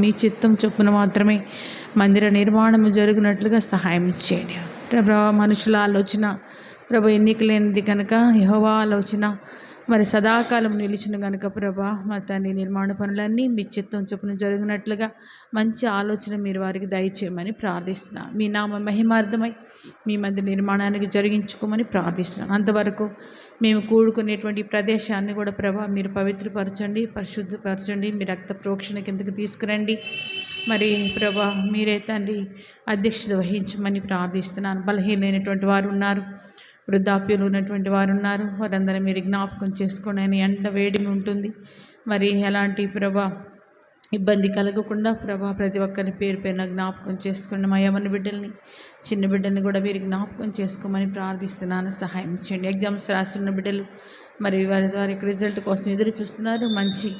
మీ చిత్తం చొప్పున మాత్రమే మందిర నిర్మాణము జరుగునట్లుగా సహాయం చేయండి. ప్రభా మనుషుల ఆలోచన ప్రభు ఎన్నికలేనిది కనుక యెహోవా ఆలోచన మరి సదాకాలం నిలిచిన కనుక ప్రభా మా తండ్రి నిర్మాణ పనులన్నీ మీ చిత్తం చొప్పున జరిగినట్లుగా మంచి ఆలోచన మీరు వారికి దయచేయమని ప్రార్థిస్తున్నాను. మీ నామ మహిమార్థమై మీ మధ్య నిర్మాణానికి జరిగించుకోమని ప్రార్థిస్తున్నాను. అంతవరకు మేము కూడుకునేటువంటి ప్రదేశాన్ని కూడా ప్రభా మీరు పవిత్రపరచండి, పరిశుద్ధపరచండి, మీ రక్త ప్రోక్షణ కిందకి తీసుకురండి. మరి ప్రభా మీరే తండ్రి అధ్యక్షత వహించమని ప్రార్థిస్తున్నాను. బలహీనమైనటువంటి వారు ఉన్నారు, వృద్ధాప్యులు ఉన్నటువంటి వారు ఉన్నారు, వారందరూ మీరు జ్ఞాపకం చేసుకోండి. అని ఎండ వేడిమి ఉంటుంది, మరి ఎలాంటి ప్రభా ఇబ్బంది కలగకుండా ప్రభా ప్రతి ఒక్కరిని పేరు పేరున జ్ఞాపకం చేసుకోండి. మా యవ్వన బిడ్డల్ని చిన్న బిడ్డల్ని కూడా మీరు జ్ఞాపకం చేసుకోమని ప్రార్థిస్తున్నాను. సహాయం చేయండి. ఎగ్జామ్స్ రాస్తున్న బిడ్డలు మరి వారి రిజల్ట్ కోసం ఎదురు చూస్తున్నారు. మంచి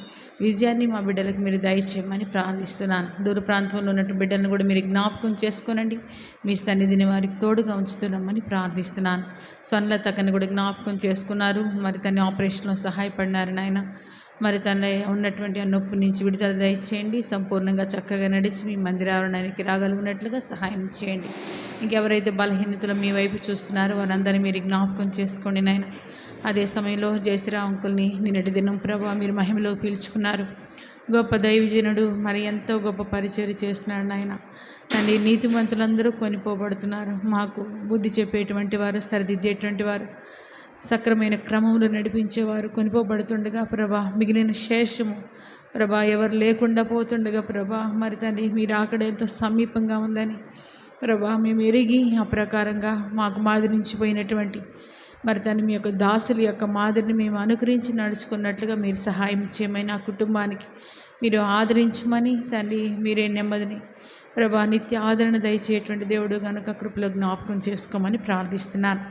విజయాన్ని మా బిడ్డలకు మీరు దయచేయమని ప్రార్థిస్తున్నాను. దూర ప్రాంతంలో ఉన్నటువంటి బిడ్డలను కూడా మీరు జ్ఞాపకం చేసుకోనండి. మీ సన్నిధిని వారికి తోడుగా ఉంచుతున్నామని ప్రార్థిస్తున్నాను. స్వర్ణలతకని కూడా జ్ఞాపకం చేసుకున్నారు, మరి తన ఆపరేషన్లో సహాయపడినారు నాయన. మరి తన ఉన్నటువంటి ఆ నొప్పి నుంచి విడుదల దయచేయండి. సంపూర్ణంగా చక్కగా నడిచి మీ మందిరావరణానికి రాగలిగినట్లుగా సహాయం చేయండి. ఇంకెవరైతే బలహీనతలు మీ వైపు చూస్తున్నారో వారందరినీ మీరు జ్ఞాపకం చేసుకోండి నాయన. అదే సమయంలో జయశ్రీరావు అంకుల్ని నిన్నటి దినం ప్రభా మీరు మహిమలో పీల్చుకున్నారు. గొప్ప దైవజనుడు, మరి ఎంతో గొప్ప పరిచర్య చేస్తున్నాడు నాయన. తండ్రి నీతిమంతులందరూ కొనిపోబడుతున్నారు. మాకు బుద్ధి చెప్పేటువంటి వారు, సరిదిద్దేటువంటి వారు, సక్రమైన క్రమంలో నడిపించేవారు కొనిపోబడుతుండగా ప్రభా మిగిలిన శేషము ప్రభా ఎవరు లేకుండా పోతుండగా ప్రభా మరి తండ్రి మీరు అక్కడ ఎంతో సమీపంగా ఉందని ప్రభా మేము ఎరిగి ఆ ప్రకారంగా మాకు మాదిరించిపోయినటువంటి మరి తను మీ యొక్క దాసుల యొక్క మాదిరిని మేము అనుకరించి నడుచుకున్నట్లుగా మీరు సహాయం చేయమని, ఆ కుటుంబానికి మీరు ఆదరించమని తండ్రి మీరే నెమ్మదిని ప్రభా నిత్య ఆదరణ దయచేటువంటి దేవుడు కనుక కృపలో జ్ఞాపకం చేసుకోమని ప్రార్థిస్తున్నాను.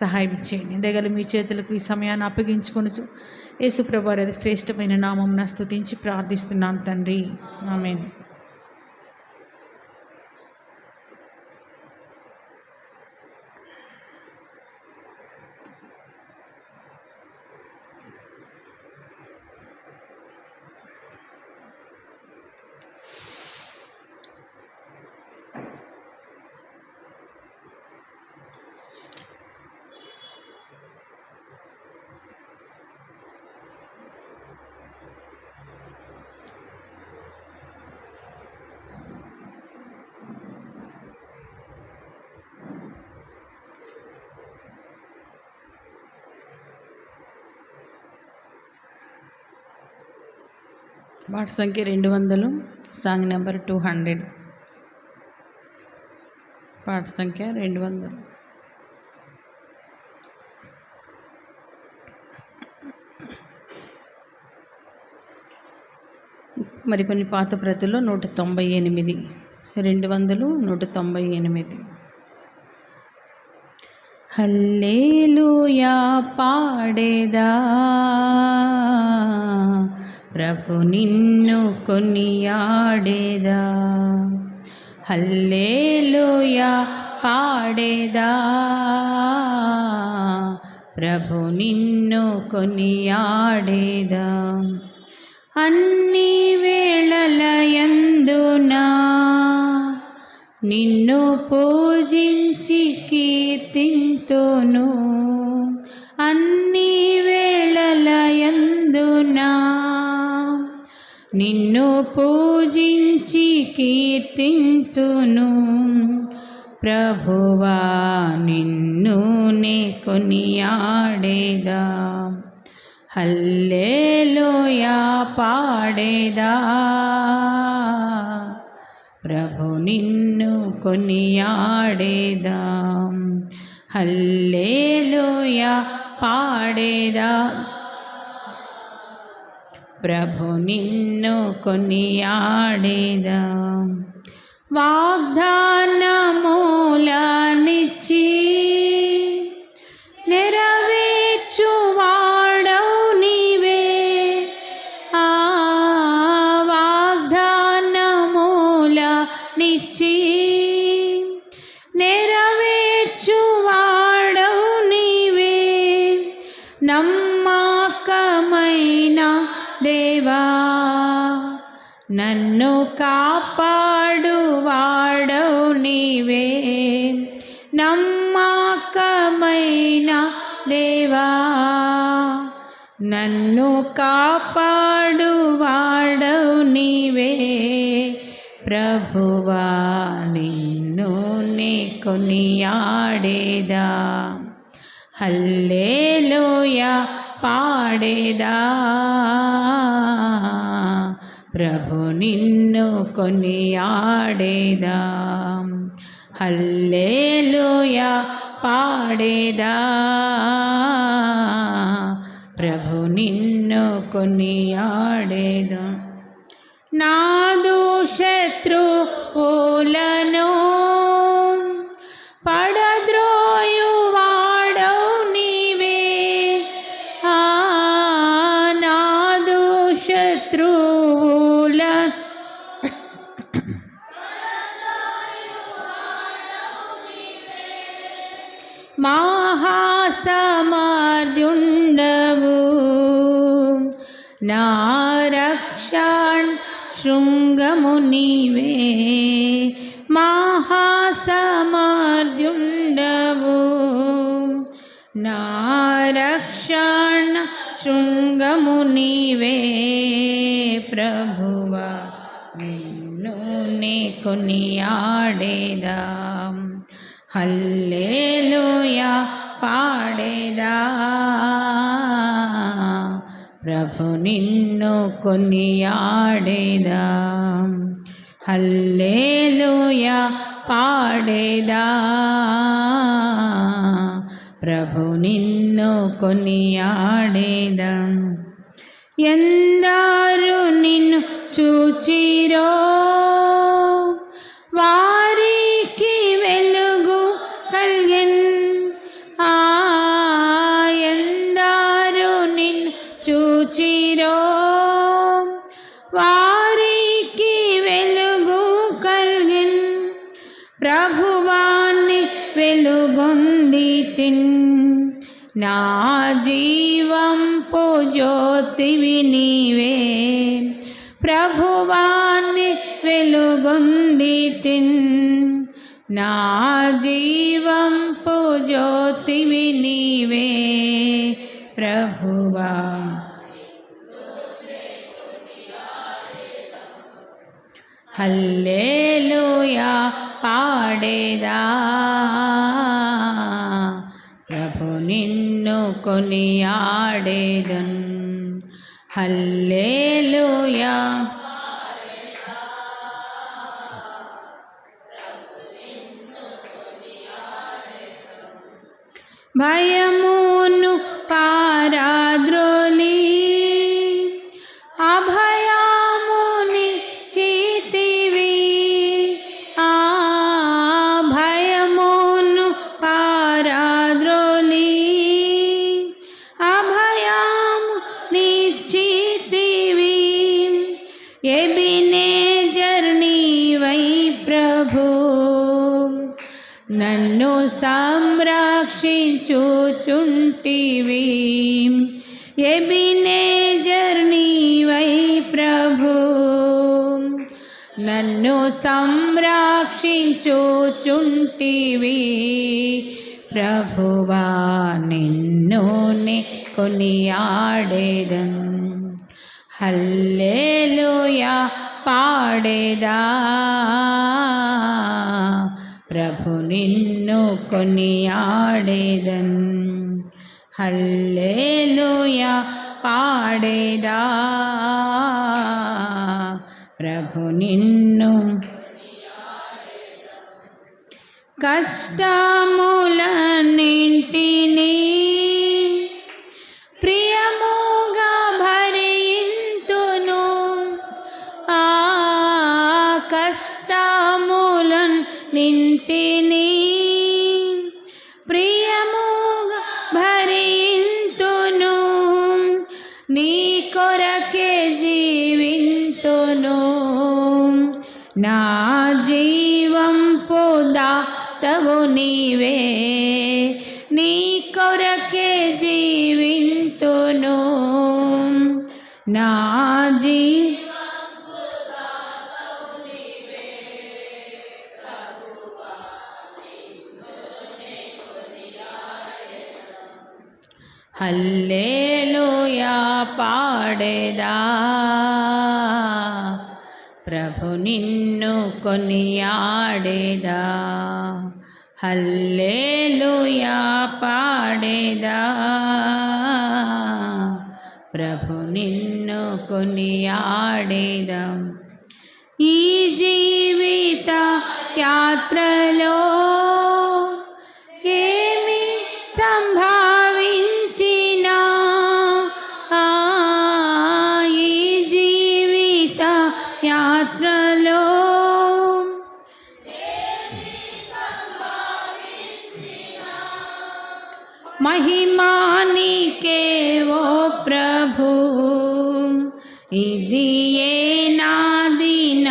సహాయం చేయండి. దయగల మీ చేతులకు ఈ సమయాన్ని అప్పగించుకొనుచు యేసు ప్రభువారి అది శ్రేష్టమైన నామమున స్తుతించి ప్రార్థిస్తున్నాను తండ్రి, ఆమేన్. పాట సంఖ్య 200, సాంగ్ నెంబర్ 200. పాట సంఖ్య 200. మరికొన్ని పాత ప్రతుల్లో 198, 200, 198. హల్లెలూయా పాడేదా ప్రభు నిన్ను కొనియాడేదా. హల్లెలూయా పాడేదా ప్రభు నిన్ను కొనియాడేదా. అన్ని వేళలయందునా నిన్ను పూజించి కీర్తింతును. అన్ని వేళలయందునా నిన్ను పూజించి కీర్తింతును. ప్రభువా నిన్ను నే కొనియాడేదా. హల్లెలూయా పాడేదా ప్రభు నిన్ను కొనియాడేదా. హల్లెలూయా పాడేదా ప్రభు నిన్ను కొనియాడేదా. వాగ్దానములనిచ్చి నెరవేర్చువాడవు నీవే. ఆ వాగ్దానములనిచ్చి నెరవేర్చువాడవు నీవే. నమ్మకమైన దేవా నన్ను కాపాడు వాడవు నీవే, నమ్మకమైన దేవా. నన్ను కాపాడు వాడవు నీవే ప్రభువా, నిన్ను నే కొనియాడేదా. హల్లెలూయా పాడేదా, ప్రభు నిన్ను కొనియాడేదా. హల్లెలూయా పాడేదా, ప్రభు నిన్ను కొనియాడేదా. నాదు శత్రువులను పడద్రోయు వాడవు నీవే, నాదు శత్రువుల మహాసమర్థుండవు, నా రక్షణ శృంగము నీవే. మహాసమర్థుండవు, నా రక్షణ శృంగము నీవే ప్రభువా, నిన్ను నే కొనియాడేదా. హల్లెలూయా పాడేదా, ప్రభు నిన్ను కొనియాడేదా. హల్లెలూయా పాడేదా, ప్రభు నిన్ను కొనియాడేదా. ఎందరు నిన్ను చూచిరో వారికి వెలుగు కలిగెన్, ఎందరు నిన్ను చూచిరో వారికి వెలుగు కలిగెన్. ప్రభువాన్ని వెలుగొందితిన్, నా జీవంపు జ్యోతివి నీవే. ప్రభువాన్ని వెలుగొందితిన్, నా జీవంపు జ్యోతివి నీవే ప్రభువా. హల్లెలూయా పాడేదా, ప్రభు నిన్ను కొనియాడేదన్. హల్లెలూయా భయమును పారద్రోలి అభయముని చితివి, భయమును పారద్రోలి అభయముని చితివి. ఎబినేజర్ నీవై ప్రభు, నన్ను సంరక్షించుచుంటివి. ఎబినేజర్ నీవై ప్రభు, నన్ను సంరక్షించుచుంటివి. ప్రభువా నిన్ను నే కొనియాడేదన్. హల్లెలూయా పాడేదా, ప్రభు నిన్ను కొనియాడేదన్. హల్లెలూయా పాడేదా, ప్రభు నిన్ను. కష్టములన్నింటినీ ప్రియముగా భరింతును, కష్టములన్నింటినీ ప్రియముగా భరింతును. నీ కొరకే జీవింతును, నా జీవంపు దాతవు నీవే. నీ కొరకే జీవింతును, నా జీవంపు దాతవు హల్లెలూయా పాడేదా, ప్రభు నిన్ను కొనియాడేదా. హల్లెలూయా పాడేదా, ప్రభు నిన్ను కొనియాడేదా. ఈ జీవిత యాత్రలో ఏమి సంభవించినా, ఈ జీవిత యాత్రలో మహిమానికే ఓ ప్రభు, ఇది ఏ నాదిన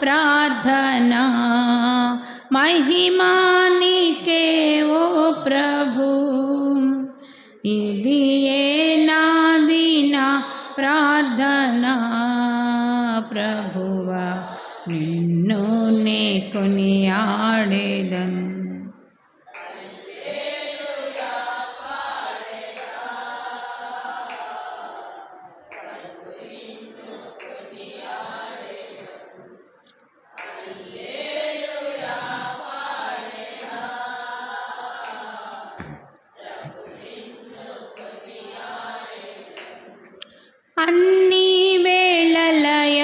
ప్రార్థన. మహిమానికే ఓ ప్రభు, ఇది ఏ నాదిన ప్రార్థన. ప్రభువా నిన్ను నే కొనియాడేదను. అన్ని వేళలయందునా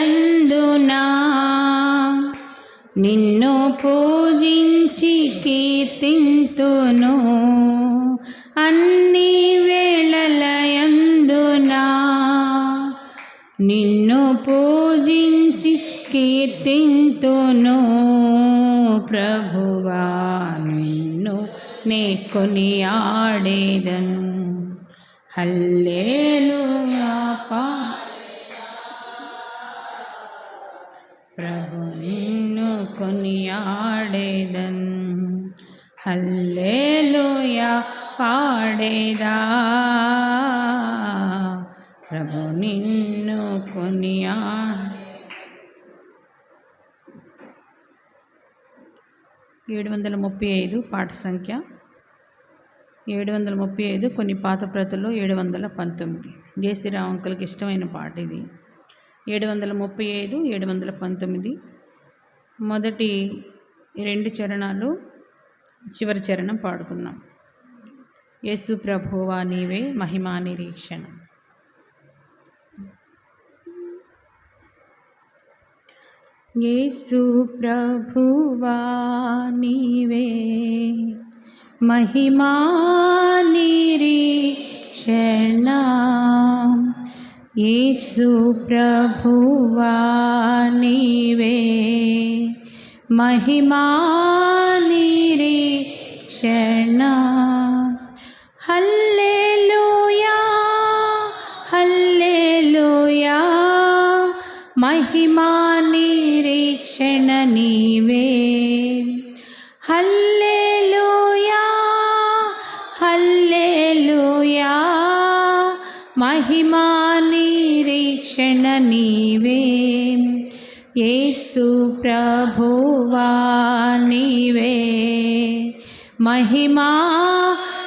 నిన్ను పూజించి కీర్తింతును. అన్ని వేళలయందునా నిన్ను పూజించి కీర్తింతును. ప్రభువా నిన్ను నే కొనియాడేదను. హల్లెలూయా ప్రభు నిన్ను కొనియాడేదన్. హల్లెలూయా పాడేదా, ప్రభు నిన్ను కొనియా. 735 పాట సంఖ్య 735, కొన్ని పాత ప్రతుల్లో 719. జయశ్రీరామ్ అంకుల్కి ఇష్టమైన పాట ఇది. 735, 719 మొదటి 2 చరణాలు, చివరి చరణం పాడుకుందాం. యేసు ప్రభువా నీవే మహిమా నిరీక్షణ. యేసు ప్రభువా నీవే మహిమా నిరీక్షణ. యేసు ప్రభువా నీవే మహిమా నిరీక్షణ. హల్లెలూయా హల్లెలూయా మహిమా నిరీక్షణ నీవే. హల్లెలూయా హల్లెలూయా మహిమా నిరీక్షణ నీవే. యేసు ప్రభువా నీవే మహిమా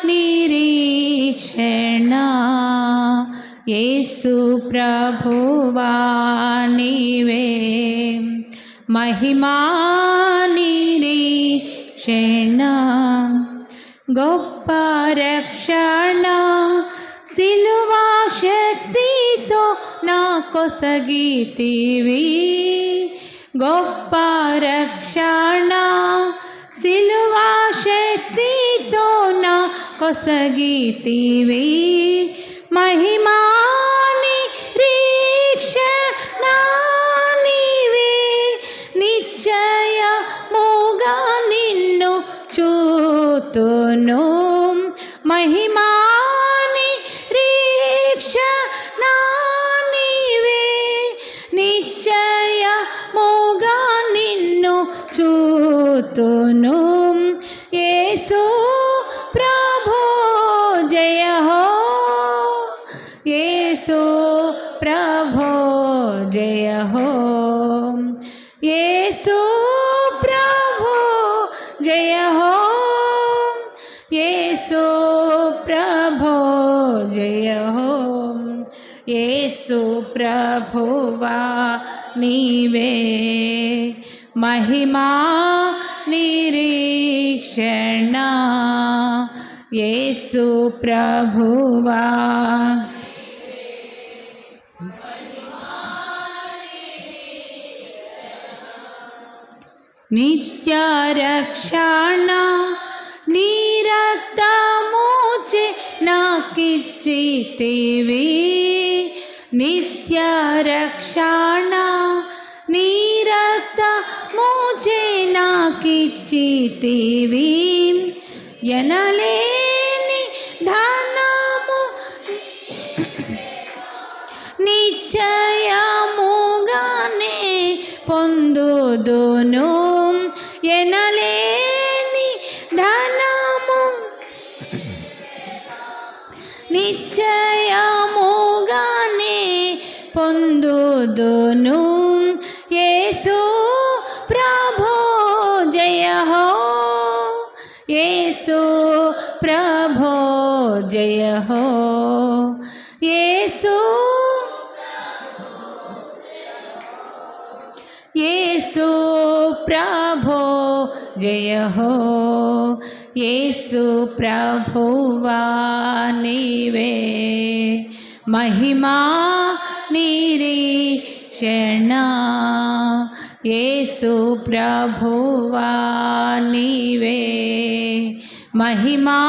నిరీక్షణ. యేసు ప్రభువా నీవే మహిమా నిరీక్షణ. గొప్ప రక్షణ సిలువా శక్తితో నా కొసగితివి. గొప్ప రక్షణ సిలువా శక్తితో నా కొసగితివి. మహిమా నిరీక్షణ నీవే. నిశ్చయముగా నిన్ను చూతును. మహిమా నిరీక్షణ నీవే. నిశ్చయముగా నిన్ను చూతును. యేసు ప్రభు జయ హో. యేసు ప్రభు జయ హో. యేసు ప్రభు జయ హో. యేసు ప్రభు జయ హో యేసు ప్రభువా నీవే మహిమా నిరీక్షణ యేసు ప్రభువా నిత్య రక్షణ నీ రక్తముచే నాకిచ్చితివి నిత్య రక్షణ నీ రక్తముచే నాకిచ్చితివి ఎనలేని ధనము నిశ్చయముగానే పొందుదును ఎనలేని ధనము నిశ్చయముగానే పొందుదును యేసు ప్రభో జయ హో యేసు ప్రభో జయ హో యేసు యేసు ప్రభో జయ హో యేసు ప్రభువా నీవే మహిమా నిరీక్షణ యేసు ప్రభువా నీవే మహిమా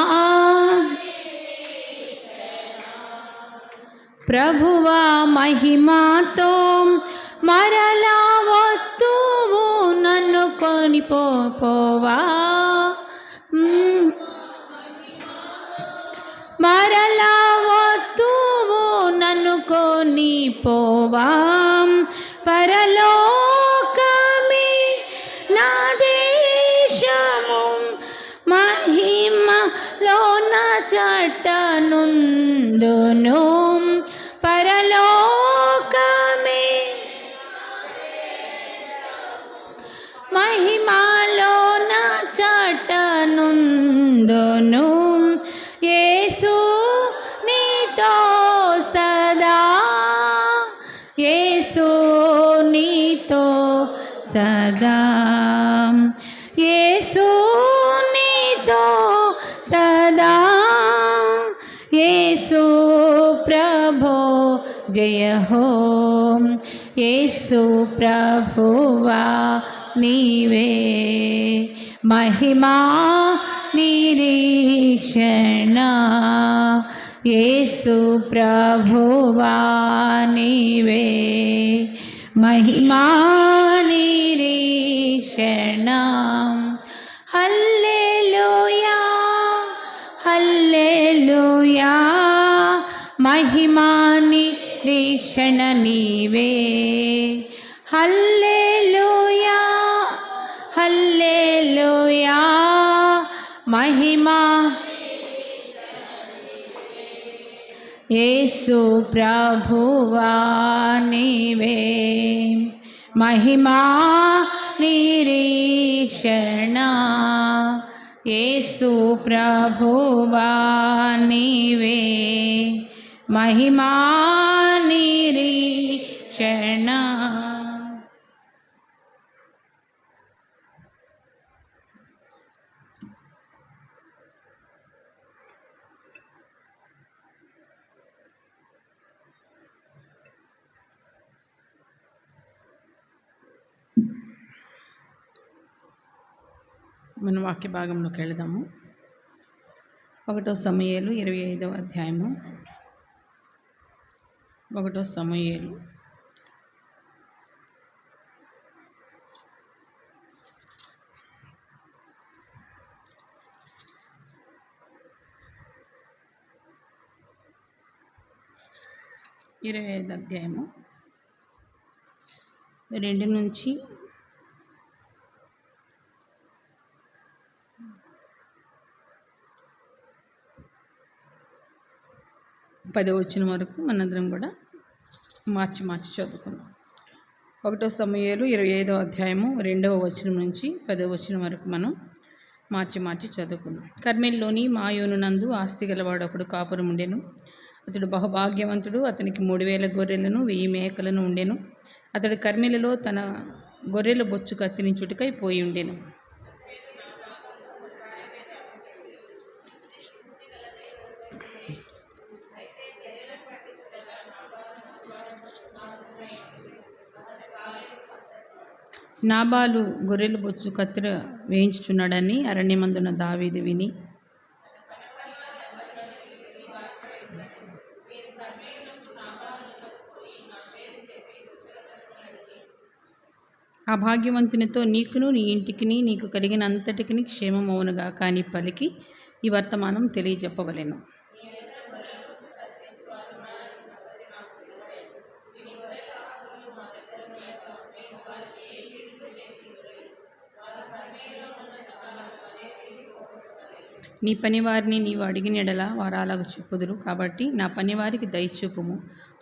ప్రభువా మహిమాతో మరలా వత్తువు నన్ను కొనిపోవా మరలా వత్తువు నన్ను కొనిపోవా పరలోకమే నా దేశము మహిమలో నా చట్టనుందును పరలోకమే మహిమలో నా చట్టనుందును యేసు నీతో సదా యేసు నీతో సదా యేసు నీతో సదా యేసు ప్రభో జయ హో యేసు ప్రభువా నీవే మహిమా నిరీక్షణ యేసు ప్రభువా నీవే మహిమా నిరీక్షణ హల్లెలూయా హల్లెలూయా మహిమా నిరీక్షణ నీవే హల్లెలూయా హల్లెలూయా మహిమా యేసు ప్రభువా నీవే మహిమా నిరీక్షణ యేసు ప్రభువా నీవే మహిమా నిరీక్షణ మన వాక్య భాగంలోకి వెళదాము. 1 సమూయేలు 25వ అధ్యాయము. 1 సమూయేలు 25వ అధ్యాయము 2 నుంచి 10వ వచనం వరకు మనందరం కూడా మార్చి చదువుకున్నాం. 1 సమూయేలు 25వ అధ్యాయము 2వ వచనం నుంచి 10వ వచనం వరకు మనం మార్చి చదువుకున్నాం. కర్మెల్లోని మాయోను నందు ఆస్తి గలవాడు ఒకడు కాపురం ఉండెను. అతడు బహుభాగ్యవంతుడు. అతనికి 3000 గొర్రెలను 1000 మేకలను ఉండెను. అతడు కర్మెలులో తన గొర్రెల బొచ్చు కత్తిరించుటకై పోయి ఉండెను. నాబాలు గొర్రెల బొచ్చు కత్తిర వేయించుచున్నాడని అరణ్యమందున దావీదు విని ఆ భాగ్యవంతునితో, నీకును నీ ఇంటికిని నీకు కలిగిన అంతటికిని క్షేమమవునుగా కానీ పలికి ఈ వర్తమానం తెలియజెప్పవలెను. నీ పనివారిని నీవు అడిగిన ఎడల వారు అలాగ చెప్పుదురు. కాబట్టి నా పనివారికి దయచూపుము.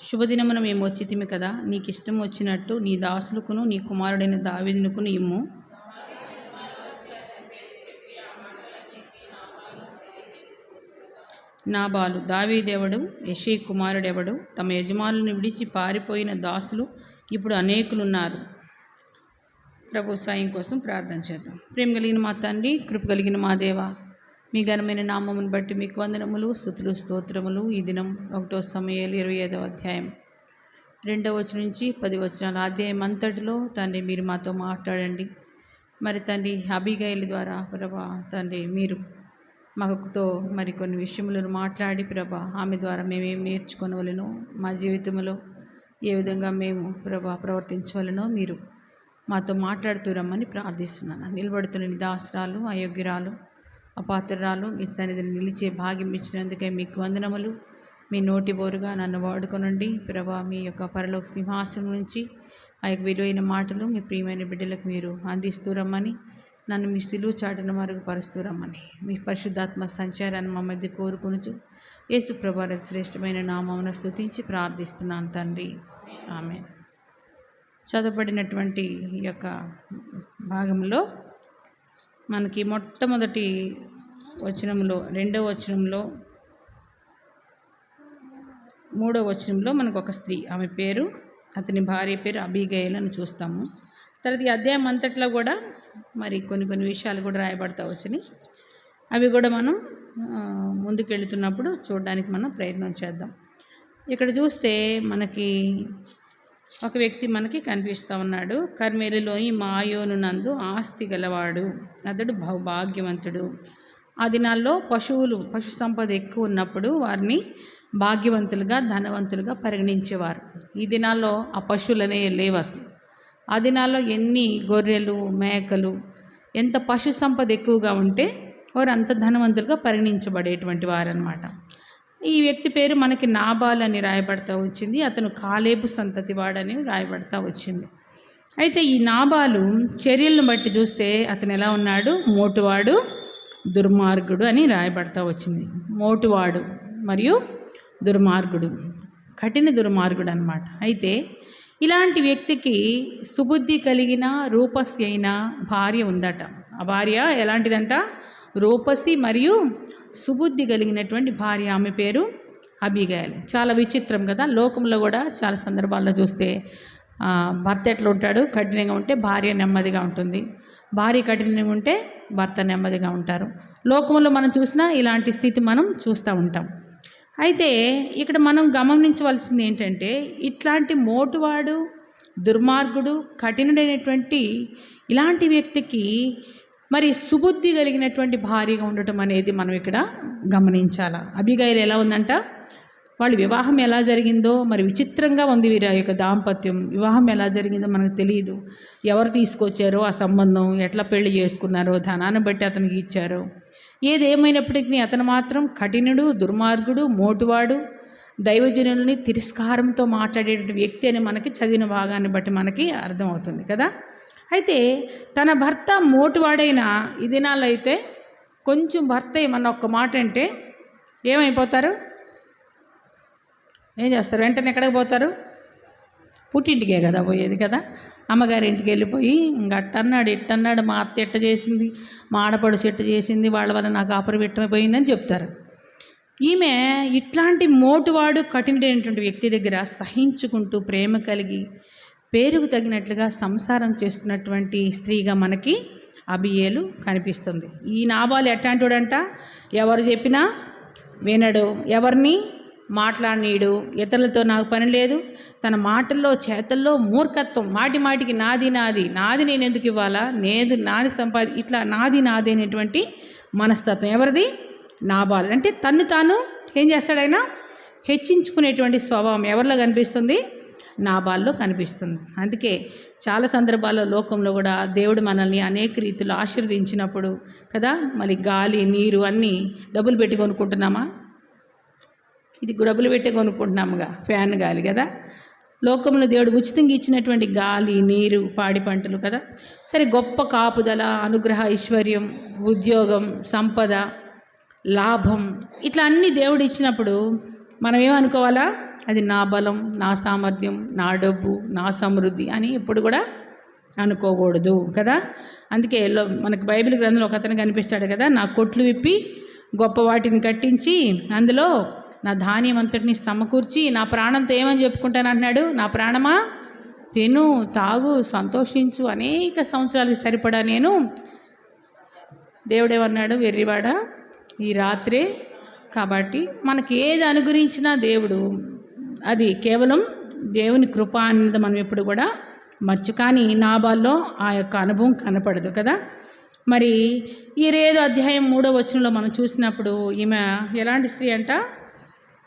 శుభదినమున మేము వచ్చితిమి కదా, నీకు ఇష్టం వచ్చినట్టు నీ దాసులకును నీ కుమారుడైన దావీదునకును ఇమ్ము. నాబాలు, దావీదెవడు, యెషై కుమారుడెవడు? తమ యజమానులను విడిచి పారిపోయిన దాసులు ఇప్పుడు అనేకులున్నారు. ప్రభు సాయం కోసం ప్రార్థన చేద్దాం. ప్రేమ కలిగిన మా తండ్రి, కృప కలిగిన మా దేవ, మీ ఘనమైన నామమును బట్టి మీకు వందనములు, స్తుతులు, స్తోత్రములు. ఈ దినం 1 సమూయేలు 25వ అధ్యాయం 2వ వచనం నుంచి 10 వచనాల అధ్యాయం అంతటిలో తండ్రి మీరు మాతో మాట్లాడండి. మరి తండ్రి అబీగయలు ద్వారా ప్రభా తండ్రి మీరు మాకుతో మరి కొన్ని విషయములను మాట్లాడి ప్రభా ఆమె ద్వారా మేమేం నేర్చుకోవలెనో, మా జీవితంలో ఏ విధంగా మేము ప్రభా ప్రవర్తించవలెనో మీరు మాతో మాట్లాడుతూ రమ్మని ప్రార్థిస్తున్నాను. నిలబడుతున్న నీ దాసరాలు, అయోగ్యురాలు, అపాత్రురాలు మీ సన్నిధిని నిలిచే భాగ్యం ఇచ్చినందుకే మీకు వందనములు. మీ నోటి బోరుగా నన్ను వాడుకొనండి ప్రభా. మీ యొక్క పరలోక సింహాసనం నుంచి ఆ యొక్క విలువైన మాటలు మీ ప్రియమైన బిడ్డలకు మీరు అందిస్తూ రమ్మని, నన్ను మీ సిలువ చాటున మరుగుపరుస్తూ రమ్మని మీ పరిశుద్ధాత్మ సంచారాన్ని మా మధ్య కోరుకొనుచు యేసు ప్రభా శ్రేష్టమైన నామమున స్తుతించి ప్రార్థిస్తున్నాను తండ్రి, ఆమేన్. చదవబడినటువంటి ఈ యొక్క భాగంలో మనకి మొట్టమొదటి వచనంలో, 2వ వచనంలో, 3వ వచనంలో మనకు ఒక స్త్రీ, ఆమె పేరు, అతని భార్య పేరు అబీగయలు అని చూస్తాము. తర్వాత ఈ అధ్యాయం అంతట్లో కూడా మరి కొన్ని విషయాలు కూడా రాయబడతా వచ్చినాయి. అవి కూడా మనం ముందుకెళ్తున్నప్పుడు చూడడానికి మనం ప్రయత్నం చేద్దాం. ఇక్కడ చూస్తే మనకి ఒక వ్యక్తి మనకి కనిపిస్తూ ఉన్నాడు. కర్మెలులోని మాయోను నందు ఆస్తి గలవాడు, అతడు బహుభాగ్యవంతుడు. ఆ దినాల్లో పశు సంపద ఎక్కువ ఉన్నప్పుడు వారిని భాగ్యవంతులుగా, ధనవంతులుగా పరిగణించేవారు. ఈ దినాల్లో ఆ పశువులనే లేవు అసలు. ఆ దినాల్లో ఎన్ని గొర్రెలు, మేకలు, ఎంత పశు సంపద ఎక్కువగా ఉంటే వారు అంత ధనవంతులుగా పరిగణించబడేటువంటి వారు అన్నమాట. ఈ వ్యక్తి పేరు మనకి నాబాలు అని రాయబడతా వచ్చింది. అతను కాలేబు సంతతి వాడని రాయబడతా వచ్చింది. అయితే ఈ నాబాలు చర్యలను బట్టి చూస్తే అతను ఎలా ఉన్నాడు? మోటువాడు, దుర్మార్గుడు అని రాయబడతా వచ్చింది. మోటువాడు మరియు దుర్మార్గుడు, కఠిన దుర్మార్గుడు అన్నమాట. అయితే ఇలాంటి వ్యక్తికి సుబుద్ధి కలిగిన రూపసి అయిన భార్య ఉందట. ఆ భార్య ఎలాంటిదంట? రూపసి మరియు సుబుద్ధి కలిగినటువంటి భార్య. ఆమె పేరు అబీగయలు. చాలా విచిత్రం కదా. లోకంలో కూడా చాలా సందర్భాల్లో చూస్తే భర్త ఎట్లా ఉంటాడు? కఠినంగా ఉంటే భార్య నెమ్మదిగా ఉంటుంది, భార్య కఠినంగా ఉంటే భర్త నెమ్మదిగా ఉంటారు. లోకంలో మనం చూసినా ఇలాంటి స్థితి మనం చూస్తూ ఉంటాం. అయితే ఇక్కడ మనం గమనించవలసింది ఏంటంటే, ఇట్లాంటి మోటువాడు, దుర్మార్గుడు, కఠినుడైనటువంటి ఇలాంటి వ్యక్తికి మరి సుబుద్ధి కలిగినటువంటి భార్యగా ఉండటం అనేది మనం ఇక్కడ గమనించాలి. అబీగయలు ఎలా ఉందంట? వాళ్ళ వివాహం ఎలా జరిగిందో మరి విచిత్రంగా ఉంది. వీరి యొక్క దాంపత్యం, వివాహం ఎలా జరిగిందో మనకు తెలియదు. ఎవరు తీసుకొచ్చారో ఆ సంబంధం, ఎట్లా పెళ్లి చేసుకున్నారో, ధనాన్ని బట్టి అతనికి ఇచ్చారో, ఏదేమైనప్పటికీ అతను మాత్రం కఠినుడు, దుర్మార్గుడు, మోటువాడు, దైవజనుల్ని తిరస్కారంతో మాట్లాడేటువంటి వ్యక్తి అని మనకి చదివిన భాగాన్ని బట్టి మనకి అర్థమవుతుంది కదా. అయితే తన భర్త మోటువాడైన ఈ దినాల్లో అయితే కొంచెం భర్త ఏమన్నా ఒక్క మాట అంటే ఏమైపోతారు? ఏం చేస్తారు? వెంటనే ఎక్కడికి పోతారు? పుట్టింటికే కదా పోయేది కదా. అమ్మగారి ఇంటికి వెళ్ళిపోయి ఇంకా అట్టన్నాడు ఇట్టన్నాడు, మా అత్త ఎట్ట చేసింది, మా ఆడపడుచు ఎట్ట చేసింది, వాళ్ళ వల్ల నాకు ఆపరివిట్టమైపోయిందని చెప్తారు. ఈమె ఇట్లాంటి మోటువాడు కఠినుడైనటువంటి వ్యక్తి దగ్గర సహించుకుంటూ ప్రేమ కలిగి పేరుకు తగినట్లుగా సంసారం చేస్తున్నటువంటి స్త్రీగా మనకి అబియేలు కనిపిస్తుంది. ఈ నాబాలు ఎట్లాంటివాడంట, ఎవరు చెప్పినా వినడు, ఎవరిని మాట్లాడనీడు, ఇతరులతో నాకు పని లేదు, తన మాటల్లో చేతల్లో మూర్ఖత్వం, మాటి మాటికి నాది నాది నాది నేను ఎందుకు ఇవ్వాలా, నాది ఇట్లా నాది నాది అనేటువంటి మనస్తత్వం ఎవరిది? నాబాలు. అంటే తన్ను తాను ఏం చేస్తాడైనా హెచ్చించుకునేటువంటి స్వభావం ఎవరిలో కనిపిస్తుంది? నాబాల్లో కనిపిస్తుంది. అందుకే చాలా సందర్భాల్లో లోకంలో కూడా దేవుడు మనల్ని అనేక రీతిలో ఆశీర్వదించినప్పుడు కదా, మరి గాలి నీరు అన్నీ డబ్బులు పెట్టి కొనుక్కుంటున్నామా? ఇది డబ్బులు పెట్టే కొనుక్కుంటున్నాముగా, ఫ్యాన్ గాలి కదా. లోకంలో దేవుడు ఉచితంగా ఇచ్చినటువంటి గాలి నీరు పాడి పంటలు కదా. సరే, గొప్ప కాపుదల, అనుగ్రహ, ఐశ్వర్యం, ఉద్యోగం, సంపద, లాభం, ఇట్లా అన్నీ దేవుడు ఇచ్చినప్పుడు మనం ఏమనుకోవాలా? అది నా బలం, నా సామర్థ్యం, నా డబ్బు, నా సమృద్ధి అని ఎప్పుడు కూడా అనుకోకూడదు కదా. అందుకే మనకు బైబిల్ గ్రంథంలో ఒక అతను కనిపిస్తాడు కదా, నా కొట్లు విప్పి గొప్ప వాటిని కట్టించి అందులో నా ధాన్యం అంతటిని సమకూర్చి నా ప్రాణంతో ఏమని చెప్పుకుంటాను అన్నాడు, నా ప్రాణమా తిను తాగు సంతోషించు, అనేక సంవత్సరాలకి సరిపడా నేను. దేవుడేమన్నాడు, వెర్రివాడ ఈ రాత్రే. కాబట్టి మనకి ఏది అనుగ్రహించినా దేవుడు అది కేవలం దేవుని కృప అనేది మనం ఎప్పుడు కూడా కానీ నాబాల్లో ఆ యొక్క అనుభవం కనపడదు కదా. మరి ఈ 5వ అధ్యాయం 3వ వచనంలో మనం చూసినప్పుడు ఈమె ఎలాంటి స్త్రీ అంట?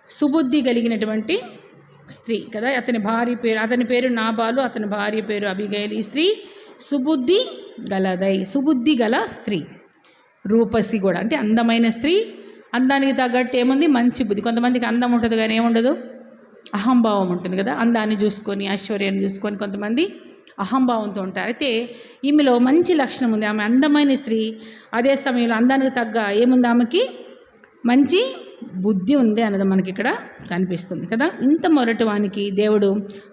సుబుద్ధి కలిగినటువంటి స్త్రీ కదా. అతని పేరు నాబాలు, అతని భార్య పేరు అబిగైల్. ఈ స్త్రీ సుబుద్ధి సుబుద్ధి గల స్త్రీ, రూపసి కూడా, అంటే అందమైన స్త్రీ. అందానికి తగ్గట్టు ఏముంది? మంచి బుద్ధి. కొంతమందికి అందం ఉంటుంది కానీ ఏముండదు, అహంభావం ఉంటుంది కదా. అందాన్ని చూసుకొని ఐశ్వర్యాన్ని చూసుకొని కొంతమంది అహంభావంతో ఉంటారు. అయితే ఈమెలో మంచి లక్షణం ఉంది. ఆమె అందమైన స్త్రీ, అదే సమయంలో అందానికి తగ్గ ఏముంది? ఆమెకి మంచి బుద్ధి ఉంది అన్నది మనకి ఇక్కడ కనిపిస్తుంది కదా. ఇంత మొరటివానికి దేవుడు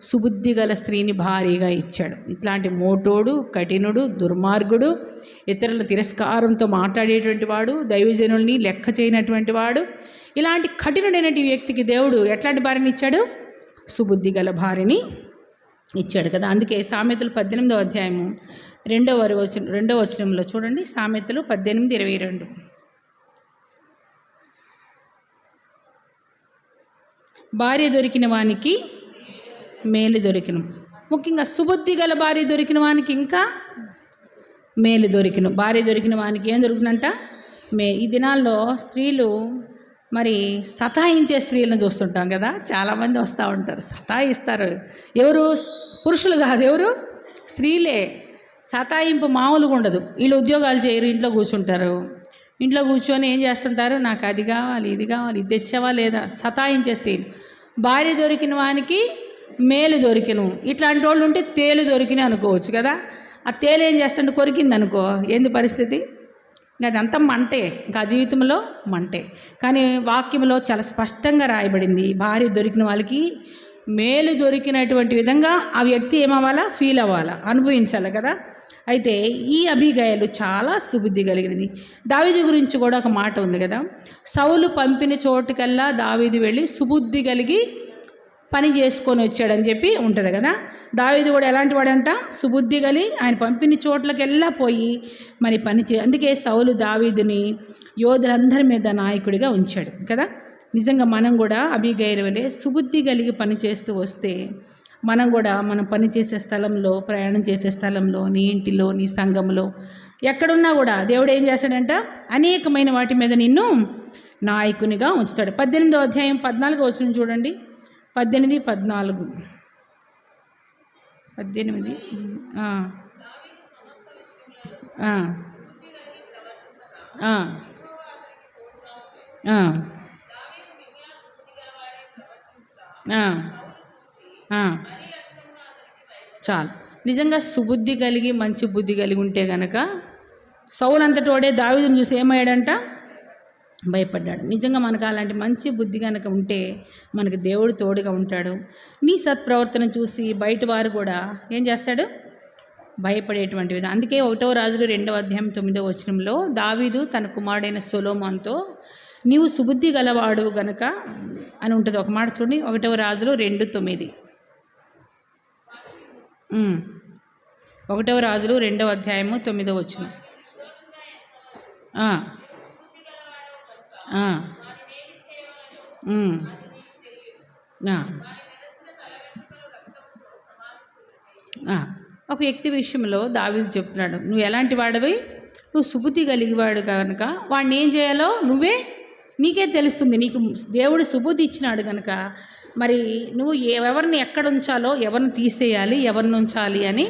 సుబుద్ధి గల స్త్రీని భారీగా ఇచ్చాడు. ఇట్లాంటి మోటోడు, కఠినుడు, దుర్మార్గుడు, ఇతరుల తిరస్కారంతో మాట్లాడేటువంటి వాడు, దైవజనుల్ని లెక్క చేయనటువంటి వాడు, ఇలాంటి కఠినుడైనటువంటి వ్యక్తికి దేవుడు ఎట్లాంటి భార్యని ఇచ్చాడు? సుబుద్ధి గల భార్యని ఇచ్చాడు కదా. అందుకే సామెతలు 18వ అధ్యాయము 2వ వచనంలో చూడండి. సామెతలు 18:22. భార్య దొరికిన వానికి మేలు దొరికిన, ముఖ్యంగా సుబుద్ధి గల భార్య దొరికిన వానికి ఇంకా మేలు దొరికిన. భార్య దొరికిన వానికి ఏం దొరుకుతుందంట? ఈ దినాల్లో స్త్రీలు మరి సతాయించే స్త్రీలను చూస్తుంటాం కదా. చాలామంది వస్తూ ఉంటారు, సతాయిస్తారు. ఎవరు? పురుషులు కాదు, ఎవరు? స్త్రీలే. సతాయింపు మామూలుగా ఉండదు. వీళ్ళు ఉద్యోగాలు చేయరు, ఇంట్లో కూర్చుంటారు. ఇంట్లో కూర్చొని ఏం చేస్తుంటారు? నాకు అది కావాలి, ఇది కావాలి, ఇది తెచ్చావా లేదా, సతాయించే స్త్రీలు. భార్య దొరికిన వానికి మేలు దొరికిను. ఇట్లాంటి వాళ్ళు ఉంటే తేలు దొరికిన అనుకోవచ్చు కదా. ఆ తేలు ఏం చేస్తుంటే కొరికింది అనుకో, ఏంది పరిస్థితి? ఇంకా అదంతా మంటే, ఇంకా జీవితంలో మంటే. కానీ వాక్యంలో చాలా స్పష్టంగా రాయబడింది, భార్య దొరికిన వాళ్ళకి మేలు దొరికినటువంటి విధంగా ఆ వ్యక్తి ఏమవ్వాలా? ఫీల్ అవ్వాలా, అనుభవించాలి కదా. అయితే ఈ అబిగయలు చాలా సుబుద్ధి కలిగినది. దావీదు గురించి కూడా ఒక మాట ఉంది కదా, సౌలు పంపిన చోటుకల్లా దావీదు వెళ్ళి సుబుద్ధి కలిగి పని చేసుకొని వచ్చాడని చెప్పి ఉంటుంది కదా. దావీదు కూడా ఎలాంటి వాడంట? సుబుద్ధి కలిగి ఆయన పంపిన చోట్లకెల్లా పోయి మరి అందుకే సౌలు దావీదుని యోధులందరి మీద నాయకుడిగా ఉంచాడు కదా. నిజంగా మనం కూడా అబిగయలు వలె సుబుద్ధి కలిగి పని చేస్తూ వస్తే మనం కూడా మనం పనిచేసే స్థలంలో, ప్రయాణం చేసే స్థలంలో, నీ ఇంటిలో, నీ సంఘంలో, ఎక్కడున్నా కూడా దేవుడు ఏం చేస్తాడంట? అనేకమైన వాటి మీద నిన్ను నాయకునిగా ఉంచుతాడు. 18వ అధ్యాయం 14వ వచనం చూడండి. 18, 14. 18 చాలు. నిజంగా సుబుద్ధి కలిగి మంచి బుద్ధి కలిగి ఉంటే గనక సౌలు అంతటోడే దావీదుని చూసి ఏమయ్యాడంట? భయపడ్డాడు. నిజంగా మనకు అలాంటి మంచి బుద్ధి కనుక ఉంటే మనకు దేవుడు తోడుగా ఉంటాడు. నీ సత్ప్రవర్తన చూసి బయట వారు కూడా ఏం చేస్తాడు? భయపడేటువంటి విధం. అందుకే 1వ రాజులు 2వ అధ్యాయం 9వ వచనంలో దావీదు తన కుమారుడైన సొలొమోనుతో నీవు సుబుద్ధి గలవాడు గనక అని ఉంటుంది ఒక మాట చూడండి. 1 రాజులు 2:9. 1 రాజులు 2వ అధ్యాయము 9వ వచనం. ఒక వ్యక్తి విషయంలో దావీదు చెప్తున్నాడు, నువ్వు ఎలాంటి వాడివి, నువ్వు సుబుద్ధి కలిగివాడు కనుక వాడిని ఏం చేయాలో నీకే తెలుస్తుంది. నీకు దేవుడు సుబుద్ధి ఇచ్చినాడు కనుక మరి నువ్వు ఎవరిని ఎక్కడ ఉంచాలో, ఎవరిని తీసేయాలి, ఎవరిని ఉంచాలి అని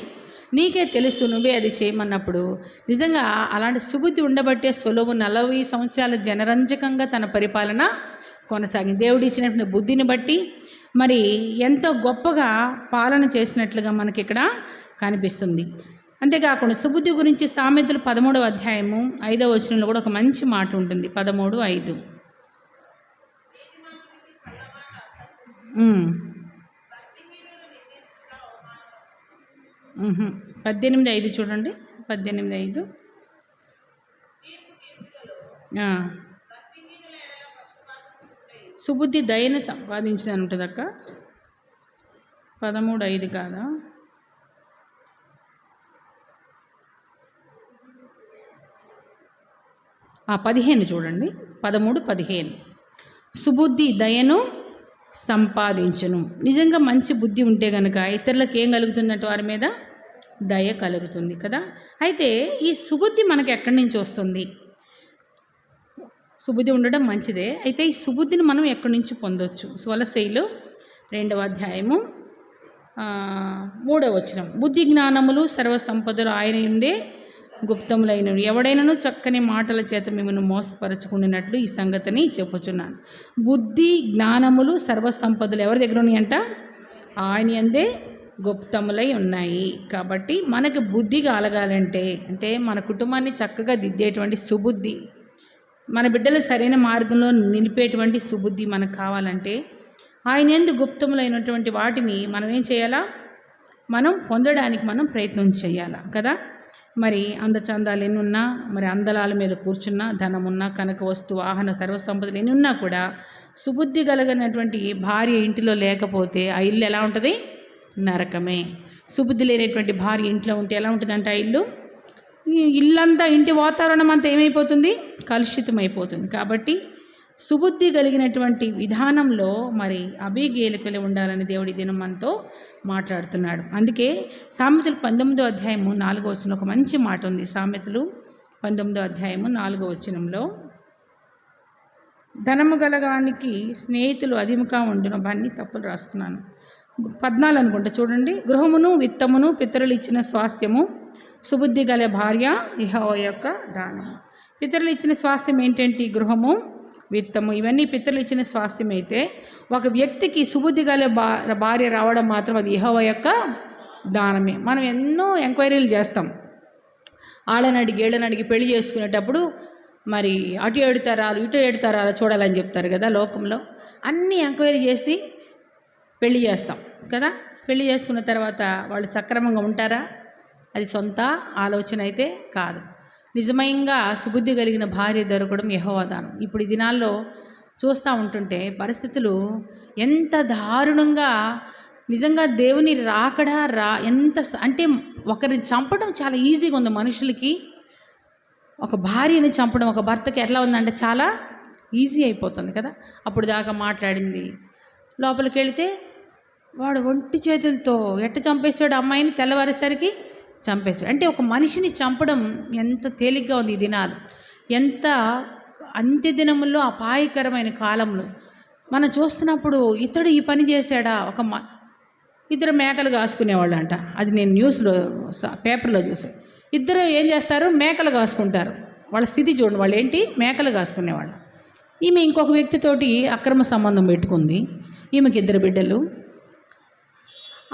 నీకే తెలుసు, నువ్వే అది చేయమన్నప్పుడు నిజంగా అలాంటి సుబుద్ధి ఉండబట్టే సొలొమోను 40 సంవత్సరాలు జనరంజకంగా తన పరిపాలన కొనసాగింది. దేవుడు ఇచ్చినటువంటి బుద్ధిని బట్టి మరి ఎంతో గొప్పగా పాలన చేసినట్లుగా మనకి ఇక్కడ కనిపిస్తుంది. అంతేకాకుండా సుబుద్ధి గురించి సామెతలు 13వ అధ్యాయము 5వ వచనంలో కూడా ఒక మంచి మాట ఉంటుంది. 13:5. 18:5 చూడండి. 18:5. సుబుద్ధి దయను సంపాదించిందని ఉంటుంది అక్క. 13:5 కాదా? 15 చూడండి. 13:15. సుబుద్ధి దయను సంపాదించును. నిజంగా మంచి బుద్ధి ఉంటే కనుక ఇతరులకు ఏం కలుగుతుందంటే వారి మీద దయ కలుగుతుంది కదా. అయితే ఈ సుబుద్ధి మనకు ఎక్కడి నుంచి వస్తుంది? సుబుద్ధి ఉండడం మంచిదే. అయితే ఈ సుబుద్ధిని మనం ఎక్కడి నుంచి పొందొచ్చు? కొలస్సీయులు 2వ అధ్యాయము 3వ వచనం. బుద్ధి జ్ఞానములు సర్వసంపదలు ఆయన ఉండే గుప్తములైనవి, ఎవడైనాను చక్కని మాటల చేత మిమ్మల్ని మోసపరచుకున్నట్లు ఈ సంగతిని చెప్పుచున్నాను. బుద్ధి జ్ఞానములు సర్వసంపదలు ఎవరి దగ్గర ఉన్నాయంట? ఆయన యందే గుప్తములై ఉన్నాయి. కాబట్టి మనకు బుద్ధి కలగాలంటే, అంటే మన కుటుంబాన్ని చక్కగా దిద్దేటువంటి సుబుద్ధి, మన బిడ్డలు సరైన మార్గంలో నిలిపేటువంటి సుబుద్ధి మనకు కావాలంటే ఆయన యందు గుప్తములైనటువంటి వాటిని మనం ఏం చేయాలా? మనం పొందడానికి మనం ప్రయత్నం చేయాలా కదా. మరి అందచందాలు ఎన్ని ఉన్నా, మరి అందలాల మీద కూర్చున్నా, ధనమున్నా, కనక వస్తు వాహన సర్వసంపదలు ఎన్ని ఉన్నా కూడా సుబుద్ధి కలిగినటువంటి భార్య ఇంటిలో లేకపోతే ఆ ఇల్లు ఎలా ఉంటుంది? నరకమే. సుబుద్ధి లేనటువంటి భార్య ఇంట్లో ఉంటే ఎలా ఉంటుందంటే ఆ ఇల్లంతా, ఇంటి వాతావరణం అంతా ఏమైపోతుంది? కలుషితం అయిపోతుంది. కాబట్టి సుబుద్ధి కలిగినటువంటి విధానంలో మరి అబీగేలుకలే ఉండాలని దేవుడి దినం మనతో మాట్లాడుతున్నాడు. అందుకే సామెతలు 19వ అధ్యాయము 4వ వచనం ఒక మంచి మాట ఉంది. సామెతలు 19వ అధ్యాయము 4వ వచనంలో, ధనము గలగానికి స్నేహితులు అధిముగా ఉండును. అవన్నీ తప్పులు రాసుకున్నాను. 14 అనుకుంటా చూడండి. గృహమును విత్తమును పితరులు ఇచ్చిన స్వాస్థ్యము, సుబుద్ధి గల భార్య యెహోవా యొక్క దానము. పితరులు ఇచ్చిన స్వాస్థ్యం ఏంటంటే గృహము, విత్తము, ఇవన్నీ పితరులు ఇచ్చిన స్వాస్థ్యం అయితే ఒక వ్యక్తికి సుబుద్ధి గల భార్య రావడం మాత్రం అది యెహోవా యొక్క దానమే. మనం ఎన్నో ఎంక్వైరీలు చేస్తాం. ఆళ్ళని అడిగి ఏళ్ళని అడిగి పెళ్లి చేసుకునేటప్పుడు మరి అటు 7 తరాలు ఇటు 7 తరాలు చూడాలని చెప్తారు కదా. లోకంలో అన్నీ ఎంక్వైరీ చేసి పెళ్లి చేస్తాం కదా. పెళ్లి చేసుకున్న తర్వాత వాళ్ళు సక్రమంగా ఉంటారా? అది సొంత ఆలోచన అయితే కాదు. నిజంగా సుబుద్ధి కలిగిన భార్య దొరకడం యెహోవా దానం. ఇప్పుడు ఈ దినాల్లో చూస్తూ ఉంటుంటే పరిస్థితులు ఎంత దారుణంగా, నిజంగా దేవుని రాకడా ఎంత అంటే ఒకరిని చంపడం చాలా ఈజీగా ఉంది మనుషులకి. ఒక భార్యని చంపడం ఒక భర్తకి ఎట్లా ఉందంటే చాలా ఈజీ అయిపోతుంది కదా. అప్పుడు దాకా మాట్లాడింది, లోపలికి వెళితే వాడు ఒంటి చేతులతో ఎట్ట చంపేస్తాడు అమ్మాయిని, తెల్లవారేసరికి చంపేస్తాడు. అంటే ఒక మనిషిని చంపడం ఎంత తేలిగ్గా ఉంది ఈ దినాలు. ఎంత అంత్య దినముల్లో అపాయకరమైన కాలంలో మనం చూస్తున్నప్పుడు ఇతడు ఈ పని చేశాడా? ఇద్దరు మేకలు కాసుకునేవాళ్ళు అంట. అది నేను న్యూస్లో పేపర్లో చూసాను. ఇద్దరు ఏం చేస్తారు? మేకలు కాసుకుంటారు. వాళ్ళ స్థితి చూడండి. వాళ్ళు ఏంటి? మేకలు కాసుకునేవాళ్ళు. ఈమె ఇంకొక వ్యక్తితోటి అక్రమ సంబంధం పెట్టుకుంది. ఈమెకి 2 బిడ్డలు.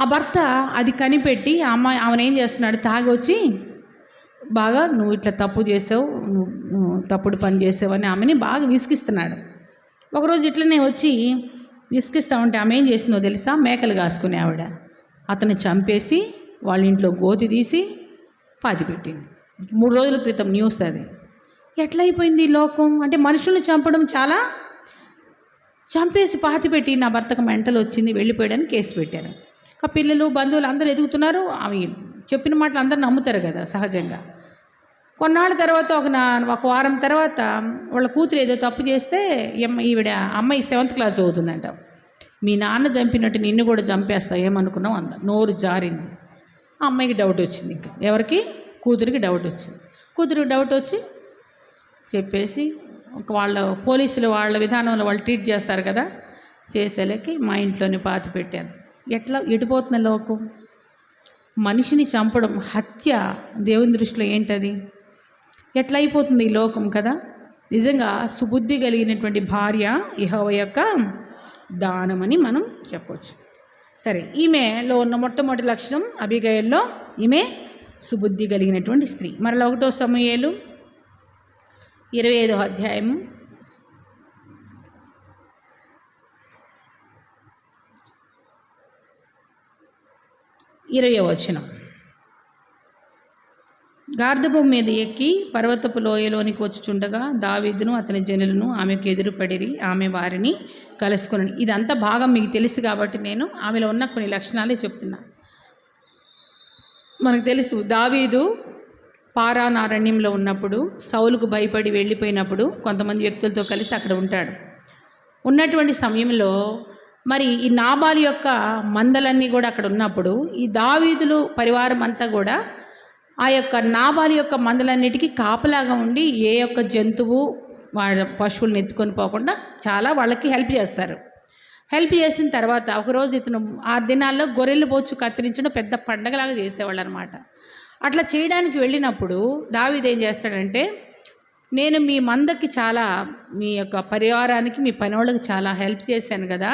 ఆ భర్త అది కనిపెట్టి ఆమెను ఏం చేస్తున్నాడు? తాగి వచ్చి బాగా నువ్వు ఇట్లా తప్పు చేసావు, నువ్వు తప్పుడు పని చేసావు అని ఆమెని బాగా విసిగిస్తున్నాడు. ఒకరోజు ఇట్లనే వచ్చి విసిగిస్తూ ఉంటే ఆమె ఏం చేసిందో తెలుసా? మేకలు కాసుకునే ఆవిడ అతన్ని చంపేసి వాళ్ళ ఇంట్లో గోతి తీసి పాతిపెట్టింది. 3 రోజుల క్రితం న్యూస్ అది. ఎట్లయిపోయింది ఈ లోకం అంటే మనుషుల్ని చంపడం చాలా చంపేసి పాతిపెట్టి నా భర్తకు మెంటల్ వచ్చింది వెళ్ళిపోయాడని కేసు పెట్టారు. పిల్లలు బంధువులు అందరూ ఎదుగుతున్నారు. అవి చెప్పిన మాటలు అందరూ నమ్ముతారు కదా సహజంగా. కొన్నాళ్ళ తర్వాత ఒక వారం తర్వాత వాళ్ళ కూతురు ఏదో తప్పు చేస్తే ఈవిడ అమ్మాయి 7th క్లాస్ చదువుతుందంట. మీ నాన్న చంపినట్టు నిన్ను కూడా చంపేస్తా ఏమనుకున్నావు అంద. నోరు జారింది. ఆ అమ్మాయికి డౌట్ వచ్చింది. ఇంకా ఎవరికి? కూతురికి డౌట్ వచ్చింది. కూతురికి డౌట్ వచ్చి చెప్పేసి వాళ్ళ పోలీసులు వాళ్ళ విధానంలో వాళ్ళు ట్రీట్ చేస్తారు కదా, చేసేలకి మా ఇంట్లోనే పాతి పెట్టాను. ఎట్లా ఎడిపోతున్న లోకం? మనిషిని చంపడం హత్య దేవుని దృష్టిలో ఏంటది? ఎట్లా అయిపోతుంది ఈ లోకం కదా. నిజంగా సుబుద్ధి కలిగినటువంటి భార్య యెహోవా యొక్క దానమని మనం చెప్పవచ్చు. సరే, ఈమెలో ఉన్న మొట్టమొదటి లక్షణం అబీగయల్లో ఈమె సుబుద్ధి కలిగినటువంటి స్త్రీ. మరలా 1 సమూయేలు 25వ అధ్యాయము 20వ వచనం. గార్ధభూమి మీద ఎక్కి పర్వతపు లోయలోనికి వచ్చుచుండగా దావీదును అతని జనులను ఆమెకు ఎదురుపడిరి, ఆమె వారిని కలుసుకుని. ఇదంతా భాగం మీకు తెలుసు కాబట్టి నేను ఆమెలో ఉన్న కొన్ని లక్షణాలే చెప్తున్నా. మనకు తెలుసు దావీదు పారాన్ అరణ్యంలో ఉన్నప్పుడు సౌలుకు భయపడి వెళ్ళిపోయినప్పుడు కొంతమంది వ్యక్తులతో కలిసి అక్కడ ఉంటాడు. ఉన్నటువంటి సమయంలో మరి ఈ నాబాలు యొక్క మందలన్నీ కూడా అక్కడ ఉన్నప్పుడు ఈ దావీదులు పరివారం అంతా కూడా ఆ యొక్క నాబాలు యొక్క మందలన్నిటికీ కాపలాగా ఉండి ఏ యొక్క జంతువు వాళ్ళ పశువులను ఎత్తుకొని పోకుండా చాలా వాళ్ళకి హెల్ప్ చేస్తారు. హెల్ప్ చేసిన తర్వాత ఒకరోజు ఇతను ఆ దినాల్లో గొర్రెలు బొచ్చు కత్తిరించడం పెద్ద పండగలాగా చేసేవాళ్ళు అనమాట. అట్లా చేయడానికి వెళ్ళినప్పుడు దావీదు ఏం చేస్తాడంటే, నేను మీ మందకి చాలా మీ యొక్క పరివారానికి మీ పని వాళ్ళకి చాలా హెల్ప్ చేశాను కదా,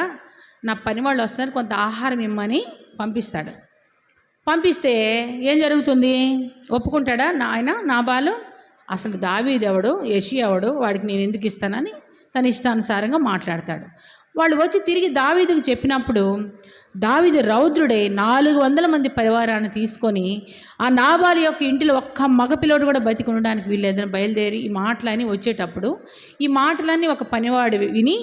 నా పని వాళ్ళు వస్తున్నారు కొంత ఆహారం ఇమ్మని పంపిస్తాడు. పంపిస్తే ఏం జరుగుతుంది? ఒప్పుకుంటాడా ఆయన నాబాలు? అసలు దావీదు ఎవడు, యెషీ ఎవడు, వాడికి నేను ఎందుకు ఇస్తానని తన ఇష్టానుసారంగా మాట్లాడతాడు. వాళ్ళు వచ్చి తిరిగి దావీదుకు చెప్పినప్పుడు దావీదు రౌద్రుడే 400 మంది పరివారాన్ని తీసుకొని ఆ నాబాలు యొక్క ఇంటిలో ఒక్క మగపిల్లోడు కూడా బతికి ఉండడానికి వీళ్ళేదని బయలుదేరి ఈ మాటలని వచ్చేటప్పుడు ఈ మాటలన్నీ ఒక పనివాడు విని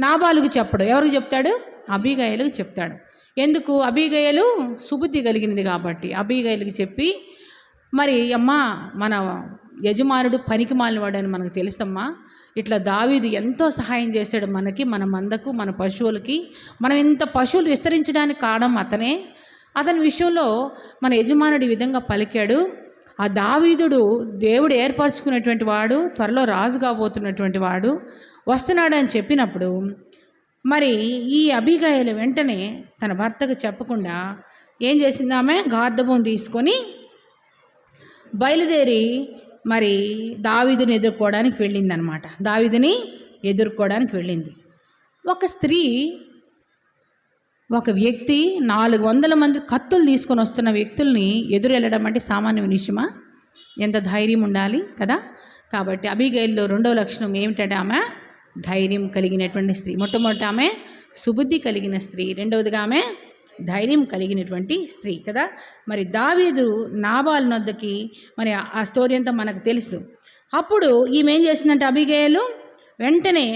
నాబాలుకు చెప్పడు. ఎవరికి చెప్తాడు? అబీగయలుకు చెప్తాడు. ఎందుకు? అబీగయలు సుబుద్ధి కలిగినది కాబట్టి అబీగయలుకి చెప్పి, మరి అమ్మా మన యజమానుడు పనికి మాలినవాడు అని మనకు తెలుసమ్మా, ఇట్లా దావీదు ఎంతో సహాయం చేశాడు మనకి, మన మందకు, మన పశువులకి. మనం ఇంత పశువులు విస్తరించడానికి కారణం అతనే. అతని విషయంలో మన యజమానుడు ఈ విధంగా పలికాడు. ఆ దావీదుడు దేవుడు ఏర్పరచుకున్నటువంటి వాడు, త్వరలో రాజు కాబోతున్నటువంటి వాడు వస్తున్నాడు అని చెప్పినప్పుడు మరి ఈ అబీగయలు వెంటనే తన భర్తకు చెప్పకుండా ఏం చేసింది? ఆమె గార్ధబం తీసుకొని బయలుదేరి మరి దావీదుని ఎదుర్కోవడానికి వెళ్ళిందనమాట. దావీదుని ఎదుర్కోవడానికి వెళ్ళింది. ఒక స్త్రీ, ఒక వ్యక్తి 400 మంది కత్తులు తీసుకొని వస్తున్న వ్యక్తుల్ని ఎదురు వెళ్ళడం అంటే సామాన్య విషయమా? ఎంత ధైర్యం ఉండాలి కదా. కాబట్టి అబీగయల్లో 2వ లక్షణం ఏమిటంటే ఆమె ధైర్యం కలిగినటువంటి స్త్రీ. మొట్టమొదటి ఆమె సుబుద్ధి కలిగిన స్త్రీ, రెండవదిగా ఆమె ధైర్యం కలిగినటువంటి స్త్రీ కదా. మరి దావీదు నాబాలు నొద్దకి, మరి ఆ స్టోరీ అంతా మనకు తెలుసు. అప్పుడు ఈమె ఏం చేసిందంటే అబీగయలు వెంటనే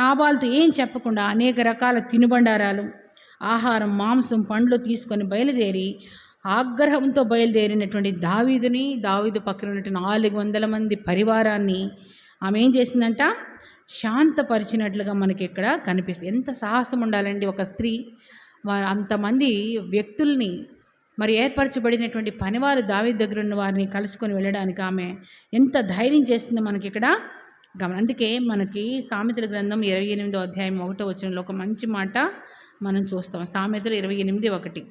నాబాలుతో ఏం చెప్పకుండా అనేక రకాల తినుబండారాలు, ఆహారం, మాంసం, పండ్లు తీసుకొని బయలుదేరి ఆగ్రహంతో బయలుదేరినటువంటి దావీదు పక్కన ఉన్నటువంటి 400 మంది పరివారాన్ని ఆమె ఏం చేసిందంట? శాంతపరిచినట్లుగా మనకి ఇక్కడ కనిపిస్తుంది. ఎంత సాహసం ఉండాలండి ఒక స్త్రీ అంతమంది వ్యక్తుల్ని మరి ఏర్పరచబడినటువంటి పనివారు దావీదు దగ్గర ఉన్న వారిని కలుసుకొని వెళ్ళడానికి ఆమె ఎంత ధైర్యం చేస్తుందో మనకి ఇక్కడ అందుకే మనకి సామెతల గ్రంథం 28వ అధ్యాయం 1వ వచనంలో ఒక మంచి మాట మనం చూస్తాం. సామెతలు 28:1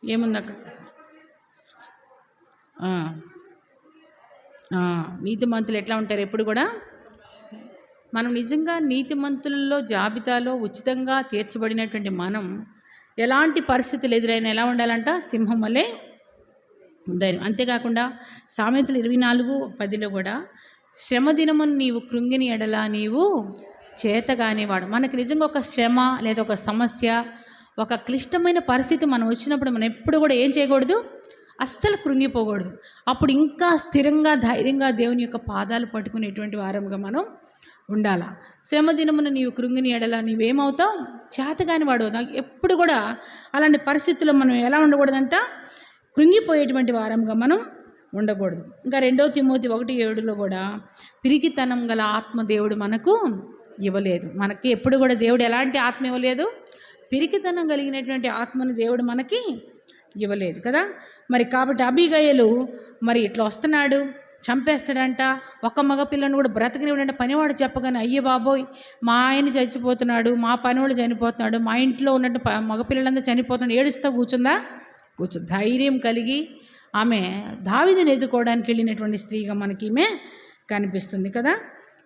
ఏముంది అక్కడ? నీతిమంతులు ఎట్లా ఉంటారు? ఎప్పుడు కూడా మనం నిజంగా నీతిమంతులలో జాబితాలో ఉచితంగా తీర్చబడినటువంటి మనం ఎలాంటి పరిస్థితులు ఎదురైనా ఎలా ఉండాలంట? సింహం వలె ధైర్యం. అంతేకాకుండా సామెతలు 24:10 కూడా శ్రమ దినమును నీవు కృంగిని ఎడల నీవు చేతగానేవాడు. మనకి నిజంగా ఒక శ్రమ లేదా ఒక సమస్య, ఒక క్లిష్టమైన పరిస్థితి మనం వచ్చినప్పుడు మనం ఎప్పుడు కూడా ఏం చేయకూడదు? అస్సలు కృంగిపోకూడదు. అప్పుడు ఇంకా స్థిరంగా ధైర్యంగా దేవుని యొక్క పాదాలు పట్టుకునేటువంటి వారముగా మనం ఉండాలా. శ్రమ దినమున నీవు కృంగిని ఎడల నీవేమవుతావు? చేతగాని వాడు. నాకు ఎప్పుడు కూడా అలాంటి పరిస్థితుల్లో మనం ఎలా ఉండకూడదంట? కృంగిపోయేటువంటి వారంగా మనం ఉండకూడదు. ఇంకా 2 తిమోతి 1:7 కూడా పిరికితనం గల ఆత్మ దేవుడు మనకు ఇవ్వలేదు. మనకి ఎప్పుడు కూడా దేవుడు ఎలాంటి ఆత్మ ఇవ్వలేదు? పిరికితనం కలిగినటువంటి ఆత్మను దేవుడు మనకి ఇవ్వలేదు కదా. మరి కాబట్టి అబీగయలు మరి ఇట్లా వస్తున్నాడు, చంపేస్తాడంట, ఒక్క మగపిల్లను కూడా బ్రతకనివ్వడంటే పనివాడు చెప్పగానే అయ్యో బాబోయ్ మా ఆయన చచ్చిపోతున్నాడు, మా పనివాడు చనిపోతున్నాడు, మా ఇంట్లో ఉన్నట్టు మగపిల్లలందరూ చనిపోతున్నాడు, ఏడుస్తా కూర్చుందా? ధైర్యం కలిగి ఆమె దావీదుని ఎదుర్కోవడానికి వెళ్ళినటువంటి స్త్రీగా మనకి ఈమె కనిపిస్తుంది కదా.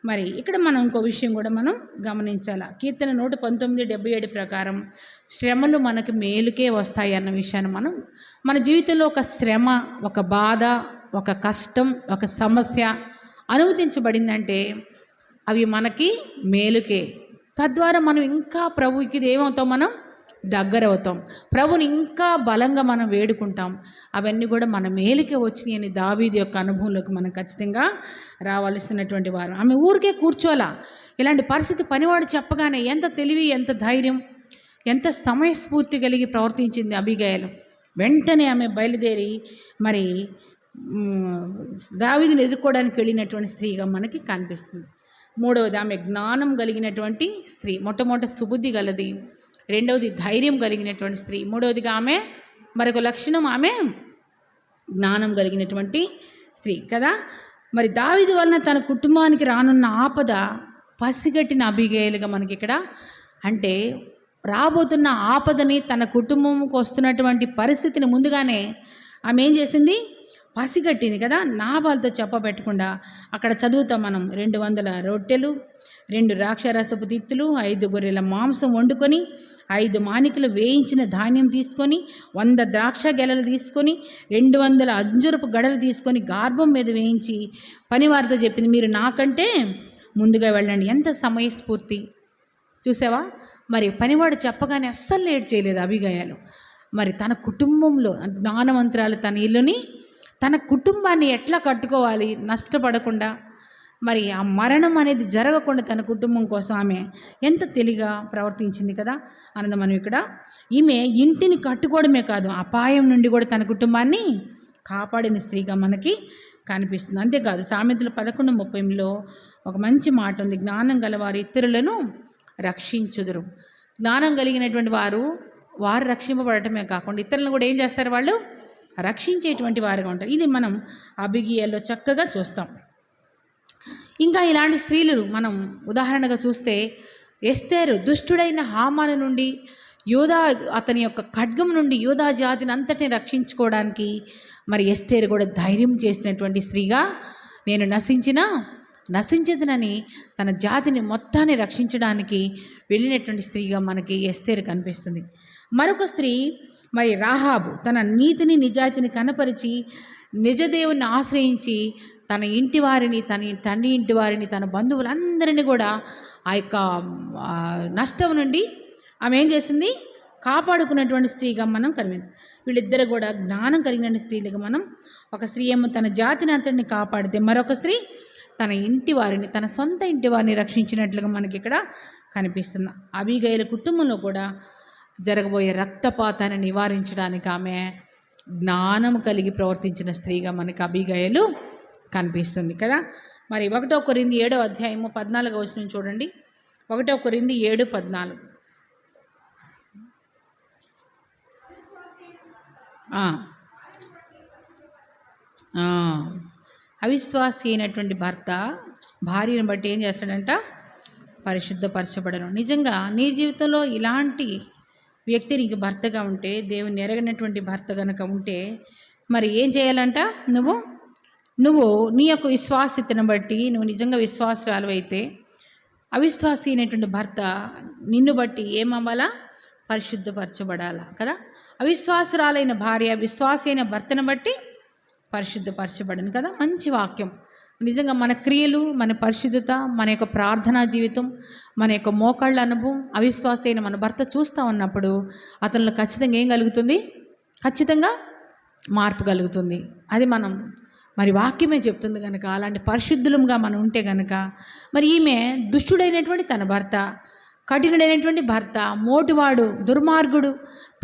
మరి ఇక్కడ మనం ఇంకో విషయం కూడా మనం గమనించాలి. కీర్తన 119:77 ప్రకారం శ్రమలు మనకి మేలుకే వస్తాయి అన్న విషయాన్ని మన జీవితంలో ఒక శ్రమ, ఒక బాధ, ఒక కష్టం, ఒక సమస్య అనుమతించబడిందంటే అవి మనకి మేలుకే. తద్వారా మనం ఇంకా ప్రభువుకి ఏమవుతాం? మనం దగ్గర అవుతాం. ప్రభుని ఇంకా బలంగా మనం వేడుకుంటాం. అవన్నీ కూడా మన మేలుకే వచ్చినాయి అని దావీదు యొక్క అనుభవంలోకి మనం ఖచ్చితంగా రావాల్సినటువంటి వారు. ఆమె ఊరికే కూర్చోలా. ఇలాంటి పరిస్థితి పనివాడు చెప్పగానే ఎంత తెలివి, ఎంత ధైర్యం, ఎంత సమయస్ఫూర్తి కలిగి ప్రవర్తించింది అబీగయలు. వెంటనే ఆమె బయలుదేరి మరి దావీదుని ఎదుర్కోవడానికి వెళ్ళినటువంటి స్త్రీగా మనకి కనిపిస్తుంది. మూడవది ఆమె జ్ఞానం కలిగినటువంటి స్త్రీ. మొట్టమొదటి సుబుద్ధి గలది, రెండవది ధైర్యం కలిగినటువంటి స్త్రీ, మూడవదిగా ఆమె మరొక లక్షణం ఆమె జ్ఞానం కలిగినటువంటి స్త్రీ కదా. మరి దావీదు వలన తన కుటుంబానికి రానున్న ఆపద పసిగట్టిన అబీగయలుగా మనకి ఇక్కడ, అంటే రాబోతున్న ఆపదని, తన కుటుంబంకి వస్తున్నటువంటి పరిస్థితిని ముందుగానే ఆమె ఏం చేసింది? పసిగట్టింది కదా. నాబాలుతో చెప్పబెట్టకుండా అక్కడ చదువుతాం మనం, 200 రొట్టెలు, 2 ద్రాక్షారసపు తిత్తులు, 5 గొర్రెల మాంసం వండుకొని, 5 మానికలు వేయించిన ధాన్యం తీసుకొని, 100 ద్రాక్ష గెలలు తీసుకొని, 200 అంజురపు గడలు తీసుకొని గార్భం మీద వేయించి పనివారితో చెప్పింది, మీరు నాకంటే ముందుగా వెళ్ళండి. ఎంత సమయస్ఫూర్తి చూసావా. మరి పనివాడు చెప్పగానే అస్సలు లేట్ చేయలేదు అబీగయలు. మరి తన కుటుంబంలో జ్ఞానవంతురాలు తన ఇల్లుని, తన కుటుంబాన్ని ఎట్లా కట్టుకోవాలి నష్టపడకుండా, మరి ఆ మరణం అనేది జరగకుండా తన కుటుంబం కోసం ఆమె ఎంత తెలివిగా ప్రవర్తించింది కదా అన్నది మనం ఇక్కడ. ఈమె ఇంటిని కట్టుకోవడమే కాదు, అపాయం నుండి కూడా తన కుటుంబాన్ని కాపాడిన స్త్రీగా మనకి కనిపిస్తుంది. అంతేకాదు సామెతలు 11:30లో ఒక మంచి మాట ఉంది, జ్ఞానం గలవారు ఇతరులను రక్షించుదురు. జ్ఞానం కలిగినటువంటి వారు రక్షింపబడటమే కాకుండా ఇతరులను కూడా ఏం చేస్తారు? వాళ్ళు రక్షించేటువంటి వారుగా ఉంటారు. ఇది మనం అబీగయల్లో చక్కగా చూస్తాం. ఇంకా ఇలాంటి స్త్రీలు మనం ఉదాహరణగా చూస్తే, ఎస్తేరు దుష్టుడైన హామాను నుండి, యోధా అతని యొక్క ఖడ్గం నుండి యోధా జాతిని అంతటిని రక్షించుకోవడానికి మరి ఎస్తేరు కూడా ధైర్యం చేసినటువంటి స్త్రీగా, నేను నశించదనని తన జాతిని మొత్తాన్ని రక్షించడానికి వెళ్ళినటువంటి స్త్రీగా మనకి ఎస్తేరు కనిపిస్తుంది. మరొక స్త్రీ మరి రాహాబు తన నీతిని నిజాయితీని కనపరిచి నిజదేవుని ఆశ్రయించి తన ఇంటి వారిని, తన తండ్రి ఇంటి వారిని, తన బంధువులందరినీ కూడా ఆ యొక్క నష్టం నుండి ఆమె ఏం చేసింది? కాపాడుకున్నటువంటి స్త్రీగా మనం కనిపించింది. వీళ్ళిద్దరు కూడా జ్ఞానం కలిగిన స్త్రీలుగా మనం, ఒక స్త్రీ ఏమో తన జాతిని అంతటిని కాపాడితే, మరొక స్త్రీ తన ఇంటి వారిని, తన సొంత ఇంటి వారిని రక్షించినట్లుగా మనకి ఇక్కడ కనిపిస్తుంది. అబీగయల కుటుంబంలో కూడా జరగబోయే రక్తపాతాన్ని నివారించడానికి ఆమె జ్ఞానం కలిగి ప్రవర్తించిన స్త్రీగా మనకి అబీగయలు కనిపిస్తుంది కదా. మరి 1 కొరింథీ 7:14 చూడండి. 1 కొరింథీ 7:14. అవిశ్వాసి అయినటువంటి భర్త భార్యను బట్టి ఏం చేస్తాడంట? పరిశుద్ధపరచబడను. నిజంగా నీ జీవితంలో ఇలాంటి వ్యక్తి నీకు భర్తగా ఉంటే, దేవుని ఎరగనటువంటి భర్త కనుక ఉంటే, మరి ఏం చేయాలంట? నువ్వు నీ యొక్క విశ్వాసితను బట్టి, నువ్వు నిజంగా విశ్వాసురాలు అయితే, అవిశ్వాసి అయినటువంటి భర్త నిన్ను బట్టి ఏమవ్వాలా? పరిశుద్ధపరచబడాలా కదా. అవిశ్వాసురాలైన భార్య విశ్వాసి అయిన భర్తను బట్టి పరిశుద్ధపరచబడను కదా. మంచి వాక్యం. నిజంగా మన క్రియలు, మన పరిశుద్ధత, మన యొక్క ప్రార్థనా జీవితం, మన యొక్క మోకాళ్ళ అనుభవం అవిశ్వాసి అయిన మన భర్త చూస్తూ ఉన్నప్పుడు అతనిలో ఖచ్చితంగా ఏం కలుగుతుంది? ఖచ్చితంగా మార్పు కలుగుతుంది. అది మనం మరి వాక్యమే చెప్తుంది కనుక అలాంటి పరిశుద్ధులంగా మనం ఉంటే కనుక మరి ఈమె దుష్టుడైనటువంటి తన భర్త, కఠినుడైనటువంటి భర్త, మోటివాడు, దుర్మార్గుడు,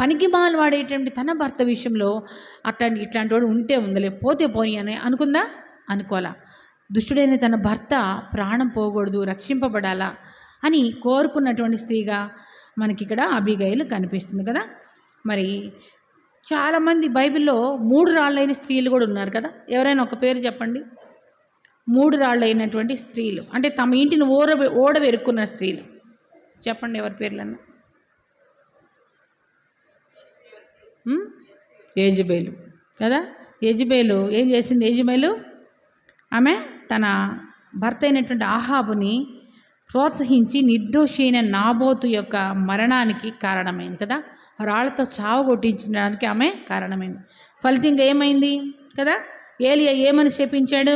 పనికి మాలు వాడేటువంటి తన భర్త విషయంలో ఇట్లాంటి వాడు ఉంటే ఉందలే, పోతే పోని అని అనుకుందా? అనుకోవాలా. దుష్టుడైన తన భర్త ప్రాణం పోకూడదు, రక్షింపబడాలా అని కోరుకున్నటువంటి స్త్రీగా మనకి ఇక్కడ అబీగయలు కనిపిస్తుంది కదా. మరి చాలామంది బైబిల్లో 3 రాళ్ళైన స్త్రీలు కూడా ఉన్నారు కదా. ఎవరైనా ఒక పేరు చెప్పండి. 3 రాళ్ళైనటువంటి స్త్రీలు అంటే తమ ఇంటిని ఓడబెరుక్కున్న స్త్రీలు చెప్పండి, ఎవరి పేర్లన్నా. యెజబెలు కదా. యెజబెలు ఏం చేసింది? యెజబెలు ఆమె తన భర్త అయినటువంటి ఆహాబుని ప్రోత్సహించి నిర్దోషి అయిన నాబోతు యొక్క మరణానికి కారణమైంది కదా. రాళ్లతో చావగొట్టించడానికి ఆమె కారణమైంది. ఫలితంగా ఏమైంది కదా. ఏలియా ఏమని శపించాడు?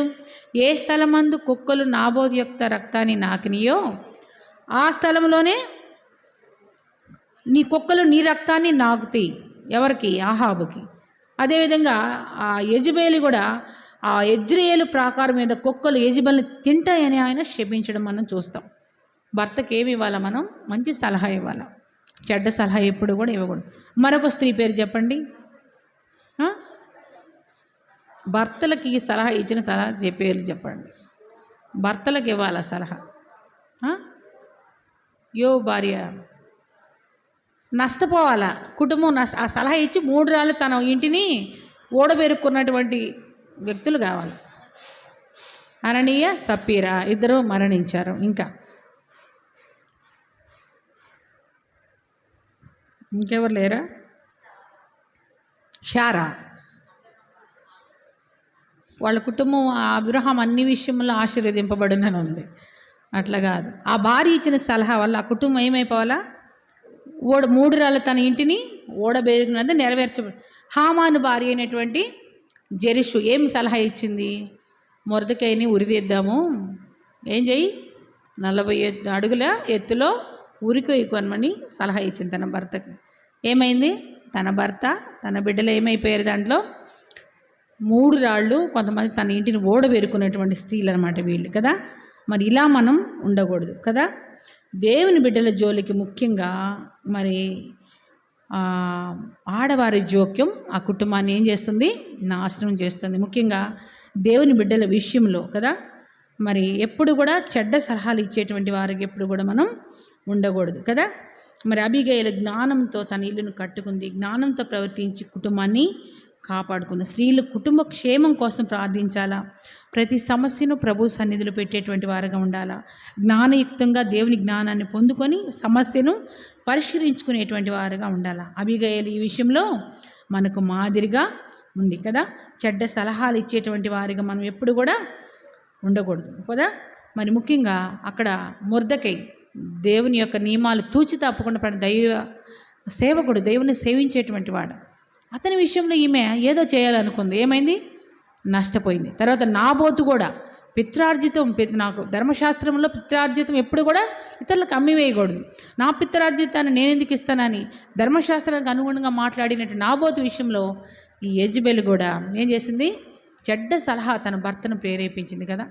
ఏ స్థలమందు కుక్కలు నాబోతు యొక్క రక్తాన్ని నాకినియో ఆ స్థలంలోనే నీ కుక్కలు నీ రక్తాన్ని నాకుతాయి. ఎవరికి? ఆహాబుకి. అదేవిధంగా ఆ యెజబెలు కూడా ఆ యెజ్రెయేలు ప్రాకారం మీద కుక్కలు యెజబెల్ని తింటాయని ఆయన శపించడం మనం చూస్తాం. భర్తకి ఏమి ఇవ్వాలా? మనం మంచి సలహా ఇవ్వాలా, చెడ్డ సలహా ఎప్పుడు కూడా ఇవ్వకూడదు. మరొక స్త్రీ పేరు చెప్పండి. భర్తలకి సలహా ఇచ్చిన సలహా పేర్లు చెప్పండి. భర్తలకు ఇవ్వాలా సలహా? భార్య నష్టపోవాలా, కుటుంబం ఆ సలహా ఇచ్చి 3 రాళ్ళు తన ఇంటిని ఓడబెరుక్కున్నటువంటి వ్యక్తులు కావాలి. అననీయ, సప్పీరా ఇద్దరు మరణించారు. ఇంకెవరు లేరా? శారా, వాళ్ళ కుటుంబం అబ్రహాం అన్ని విషయంలో ఆశీర్వదింపబడునని ఉంది. అట్లా కాదు, ఆ భార్య ఇచ్చిన సలహా వల్ల ఆ కుటుంబం ఏమైపోవాలా? 3 రాళ్ళు తన ఇంటిని ఓడబెరిగినది నెరవేర్చబడి. హామాను భార్య అయినటువంటి జెరుషు ఏం సలహా ఇచ్చింది? మొర్దెకైని ఉరిదీద్దాము, ఏం చెయ్యి, 40 అడుగుల ఎత్తులో ఉరికొయ్యమని సలహా ఇచ్చింది తన భర్తకి. ఏమైంది? తన భర్త తన బిడ్డలు ఏమైపోయారు? దాంట్లో 3 రాళ్ళు కొంతమంది తన ఇంటిని ఓడబెరుకున్నటువంటి స్త్రీలు అనమాట వీళ్ళు కదా. మరి ఇలా మనం ఉండకూడదు కదా. దేవుని బిడ్డల జోలికి ముఖ్యంగా మరి ఆడవారి జోక్యం ఆ కుటుంబాన్ని ఏం చేస్తుంది? నాశనం చేస్తుంది. ముఖ్యంగా దేవుని బిడ్డల విషయంలో కదా. మరి ఎప్పుడు కూడా చెడ్డ సలహాలు ఇచ్చేటువంటి వారికి ఎప్పుడు కూడా మనం ఉండకూడదు కదా. మరి అబీగయలు జ్ఞానంతో తన ఇల్లును కట్టుకుంది, జ్ఞానంతో ప్రవర్తించి కుటుంబాన్ని కాపాడుకుంది. స్త్రీలు కుటుంబ క్షేమం కోసం ప్రార్థించాలా, ప్రతి సమస్యను ప్రభు సన్నిధిలో పెట్టేటువంటి వారుగా ఉండాలా, జ్ఞానయుక్తంగా దేవుని జ్ఞానాన్ని పొందుకొని సమస్యను పరిష్కరించుకునేటువంటి వారుగా ఉండాలా. అబీగయలు ఈ విషయంలో మనకు మాదిరిగా ఉంది కదా. చెడ్డ సలహాలు ఇచ్చేటువంటి వారిగా మనం ఎప్పుడు కూడా ఉండకూడదు కదా. మరి ముఖ్యంగా అక్కడ మొర్దెకై దేవుని యొక్క నియమాలు తూచి తప్పకుండా పడిన దైవ సేవకుడు, దేవుని సేవించేటువంటి వాడు. అతని విషయంలో ఈమె ఏదో చేయాలనుకుంది, ఏమైంది? నష్టపోయింది. తర్వాత నాబోతు కూడా పిత్రార్జితం, నాకు ధర్మశాస్త్రంలో పిత్రార్జితం ఎప్పుడు కూడా ఇతరులకు అమ్మివేయకూడదు, నా పిత్రార్జితాన్ని నేను ఎందుకు ఇస్తానని ధర్మశాస్త్రానికి అనుగుణంగా మాట్లాడినట్టు నాబోతు విషయంలో ఈ యెజబెలు కూడా ఏం చేసింది? చెడ్డ సలహా తన భర్తను ప్రేరేపించింది కదా.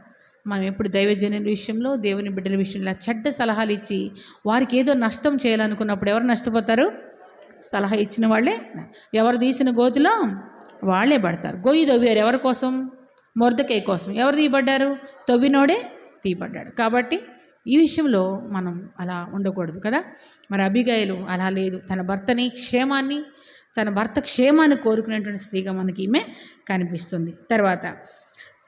మనం ఎప్పుడు దైవజనుల విషయంలో, దేవుని బిడ్డల విషయంలో చెడ్డ సలహాలు ఇచ్చి వారికి ఏదో నష్టం చేయాలనుకున్నప్పుడు ఎవరు నష్టపోతారు? సలహా ఇచ్చిన వాళ్ళే. ఎవరు తీసిన గోతిలో వాళ్ళే పడతారు. గొయ్యి తవ్వారు ఎవరి కోసం? మొర్దెకై కోసం. ఎవరు తీయబడ్డారు? తవ్వినోడే తీయబడ్డాడు. కాబట్టి ఈ విషయంలో మనం అలా ఉండకూడదు కదా. మరి అబీగయలు అలా లేదు, తన భర్త క్షేమాన్ని కోరుకునేటువంటి స్త్రీగా మనకి ఈమె కనిపిస్తుంది. తర్వాత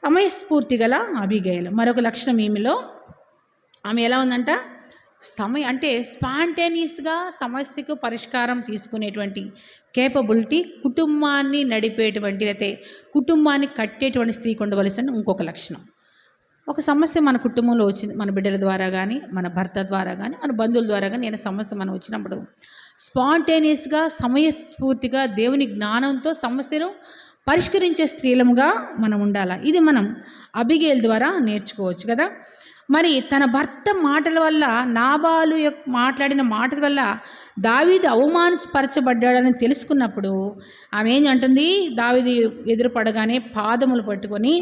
సమయస్ఫూర్తి గల అబీగయలు మరొక లక్షణం ఈమెలో. ఆమె ఎలా ఉందంట? అంటే స్పాంటేనియస్గా సమస్యకు పరిష్కారం తీసుకునేటువంటి కేపబిలిటీ, కుటుంబాన్ని నడిపేటువంటి లేకపోతే కుటుంబాన్ని కట్టేటువంటి స్త్రీకి ఉండవలసిన ఇంకొక లక్షణం. ఒక సమస్య మన కుటుంబంలో వచ్చింది, మన బిడ్డల ద్వారా కానీ, మన భర్త ద్వారా కానీ, మన బంధువుల ద్వారా కానీ నేను సమస్య మనం వచ్చినప్పుడు స్పాంటేనియస్గా సమయస్ఫూర్తిగా దేవుని జ్ఞానంతో సమస్యను పరిష్కరించే స్త్రీలముగా మనం ఉండాలి. ఇది మనం అబీగయలు ద్వారా నేర్చుకోవచ్చు కదా. మరి తన భర్త మాటల వల్ల, నాబాలు మాట్లాడిన మాటల వల్ల దావీదు అవమానపరచబడ్డాడని తెలుసుకున్నప్పుడు ఆమె ఏం అంటుంది, దావీదు ఎదురుపడగానే పాదములు పట్టుకొని,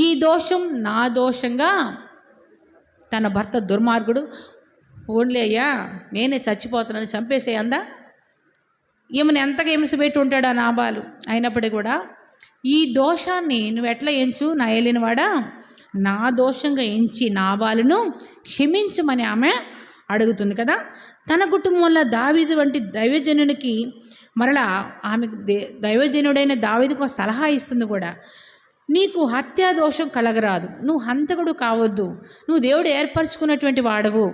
ఈ దోషం నా దోషంగా, తన భర్త దుర్మార్గుడు, ఓన్లీ అయ్యా నేనే చచ్చిపోతున్నాను, చంపేసే అందా. ఈమెను ఎంతగా హింసపెట్టి ఉంటాడు ఆ నాబాలు. అయినప్పటికీ కూడా ఈ దోషాన్ని నువ్వు ఎట్లా ఎంచు నా ఏలినవాడా, నా దోషంగా ఎంచి నాబాలును క్షమించమని ఆమె అడుగుతుంది కదా. తన కుటుంబంలో దావీదు వంటి దైవజనునికి మరలా ఆమె దైవజనుడైన దావీదుకు ఒక సలహా ఇస్తుంది కూడా. నీకు హత్యా దోషం కలగరాదు, నువ్వు హంతకుడు కావద్దు, నువ్వు దేవుడు ఏర్పరచుకున్నటువంటి వాడవు,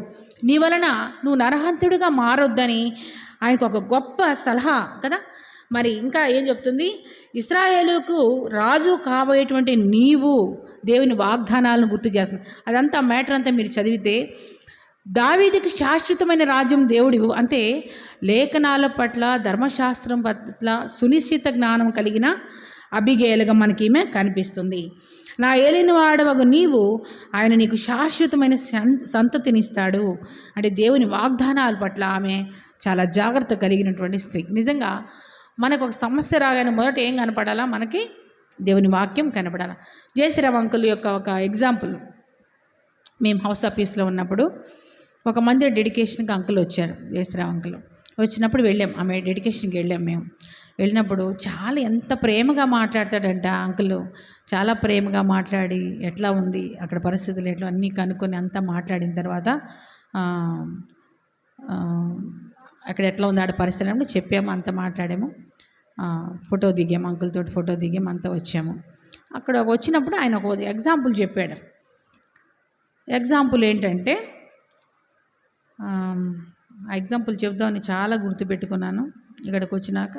నీ వలన నువ్వు నరహంతుడిగా మారొద్దని ఆయనకు ఒక గొప్ప సలహా కదా. మరి ఇంకా ఏం చెప్తుంది, ఇశ్రాయేలుకు రాజు కాబోయేటువంటి నీవు దేవుని వాగ్దానాలను గుర్తు చేస్తుంది. అదంతా మ్యాటర్ అంతా మీరు చదివితే, దావీదుకి శాశ్వతమైన రాజ్యం దేవుడివు, అంటే లేఖనాల పట్ల, ధర్మశాస్త్రం పట్ల సునిశ్చిత జ్ఞానం కలిగిన అబిగేలుగా మనకి ఈమె కనిపిస్తుంది. నా ఏలిన వాడవగు నీవు, ఆయన నీకు శాశ్వతమైన సంతతినిస్తాడు. అంటే దేవుని వాగ్దానాల పట్ల ఆమె చాలా జాగ్రత్త కలిగినటువంటి స్త్రీ. నిజంగా మనకు ఒక సమస్య రాగానే మొదట ఏం కనపడాలా, మనకి దేవుని వాక్యం కనపడాలా. జయశ్రీరామ్ అంకుల్ యొక్క ఒక ఎగ్జాంపుల్, మేము హౌస్ ఆఫీస్లో ఉన్నప్పుడు ఒక మంది డెడికేషన్కి అంకుల్ వచ్చారు. జయశ్రీరామ్ అంకుల్ వచ్చినప్పుడు వెళ్ళాం, ఆమె డెడికేషన్కి వెళ్ళాం. మేము వెళ్ళినప్పుడు చాలా ఎంత ప్రేమగా మాట్లాడతాడంట అంకుల్, చాలా ప్రేమగా మాట్లాడి ఎట్లా ఉంది అక్కడ పరిస్థితులు ఎట్లా అన్నీ కనుక్కొని అంతా మాట్లాడిన తర్వాత అక్కడ ఎట్లా ఉంది ఆడ పరిస్థితి అంటే చెప్పాము, అంతా మాట్లాడాము, ఫోటో దిగాము, అంకుల్ తోటి ఫోటో దిగాము, అంతా వచ్చాము. అక్కడ వచ్చినప్పుడు ఆయన ఒక ఎగ్జాంపుల్ చెప్పాడు. ఎగ్జాంపుల్ ఏంటంటే, ఆ ఎగ్జాంపుల్ చెప్దామని చాలా గుర్తుపెట్టుకున్నాను, ఇక్కడికి వచ్చినాక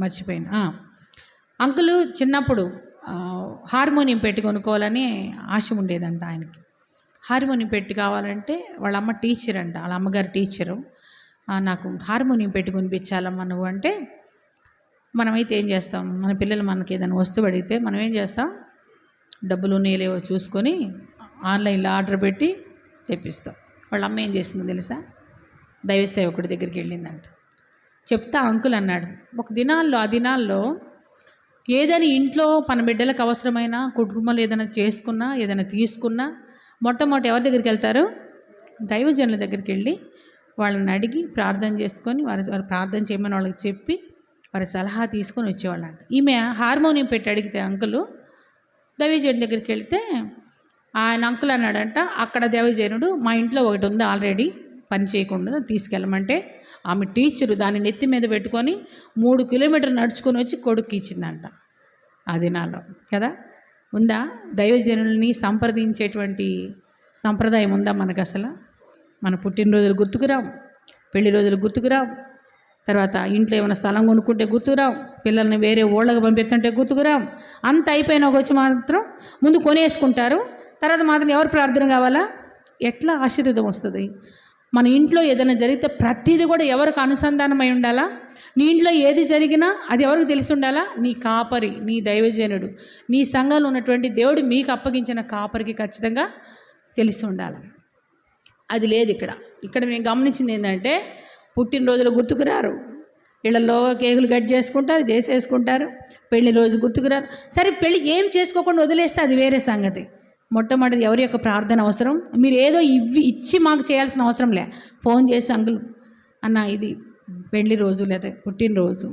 మర్చిపోయాను. అంకుల్ చిన్నప్పుడు హార్మోనియం పెట్టి కొనుక్కోవాలని ఆశ ఉండేదంట ఆయనకి. హార్మోనియం పెట్టి కావాలంటే వాళ్ళ అమ్మ టీచర్ అంట, వాళ్ళ అమ్మగారు టీచరు. నాకు హార్మోనియం పెట్టి కొనిపించాలమ్మా నువ్వు అంటే, మనమైతే ఏం చేస్తాం, మన పిల్లలు మనకి ఏదైనా వస్తువు అడిగితే మనం ఏం చేస్తాం, డబ్బులు నీలేవో చూసుకొని ఆన్లైన్లో ఆర్డర్ పెట్టి తెప్పిస్తాం. వాళ్ళ అమ్మ ఏం చేస్తుందో తెలుసా, దైవ సేవకుడి దగ్గరికి వెళ్ళిందంట. చెప్తా అంకుల్ అన్నాడు, ఒక దినాల్లో ఆ దినాల్లో ఏదైనా ఇంట్లో మన బిడ్డలకు అవసరమైన, కుటుంబంలో ఏదైనా చేసుకున్నా, ఏదైనా తీసుకున్నా మొట్టమొదటి ఎవరి దగ్గరికి వెళ్తారు, దైవజనుల దగ్గరికి వెళ్ళి వాళ్ళని అడిగి ప్రార్థన చేసుకొని వారు ప్రార్థన చేయమని వాళ్ళకి చెప్పి వారి సలహా తీసుకొని వచ్చేవాళ్ళంట. ఈమె హార్మోనియం పెట్టి అడిగితే అంకులు దైవజనుడి దగ్గరికి వెళ్తే ఆయన అంకుల్ అన్నాడంట, అక్కడ దైవజనుడు మా ఇంట్లో ఒకటి ఉంది ఆల్రెడీ పని చేయకుండా తీసుకెళ్ళమంటే ఆమె టీచరు దాన్ని నెత్తి మీద పెట్టుకొని 3 కిలోమీటర్లు నడుచుకొని వచ్చి కొడుకు ఇచ్చిందంట. ఆ దినాల్లో కదా. ఉందా దైవజనుల్ని సంప్రదించేటువంటి సంప్రదాయం ఉందా మనకు? అసలు మన పుట్టినరోజులు గుర్తుకురాం, పెళ్లి రోజులు గుర్తుకురాం, తర్వాత ఇంట్లో ఏమైనా స్థలం కొనుక్కుంటే గుర్తుకురాం, పిల్లల్ని వేరే ఊళ్ళకి పంపిస్తుంటే గుర్తుకురాం. అంత అయిపోయినా వచ్చి మాత్రం ముందు కొనేసుకుంటారు, తర్వాత మాత్రం ఎవరు ప్రార్థన కావాలా, ఎట్లా ఆశీర్వాదం వస్తుంది? మన ఇంట్లో ఏదైనా జరిగితే ప్రతిదీ కూడా ఎవరికి అనుసంధానమై ఉండాలా? నీ ఇంట్లో ఏది జరిగినా అది ఎవరికి తెలిసి ఉండాలా? నీ కాపరి, నీ దైవజనుడు, నీ సంఘంలో ఉన్నటువంటి దేవుడు మీకు అప్పగించిన కాపరికి ఖచ్చితంగా తెలిసి ఉండాలి. అది లేదు ఇక్కడ. ఇక్కడ నేను గమనించింది ఏంటంటే, పుట్టినరోజులు గుర్తుకురారు, ఇళ్లలో కేకులు కట్ చేసుకుంటారు, చేసేసుకుంటారు, పెళ్లి రోజు గుర్తుకురారు. సరే పెళ్ళి ఏం చేసుకోకుండా వదిలేస్తే అది వేరే సంగతి. మొట్టమొదటి ఎవరి యొక్క ప్రార్థన అవసరం? మీరు ఏదో ఇచ్చి మాకు చేయాల్సిన అవసరం లే. ఫోన్ చేసి అంకుల్ అన్న ఇది పెళ్లి రోజు లేదా పుట్టినరోజు.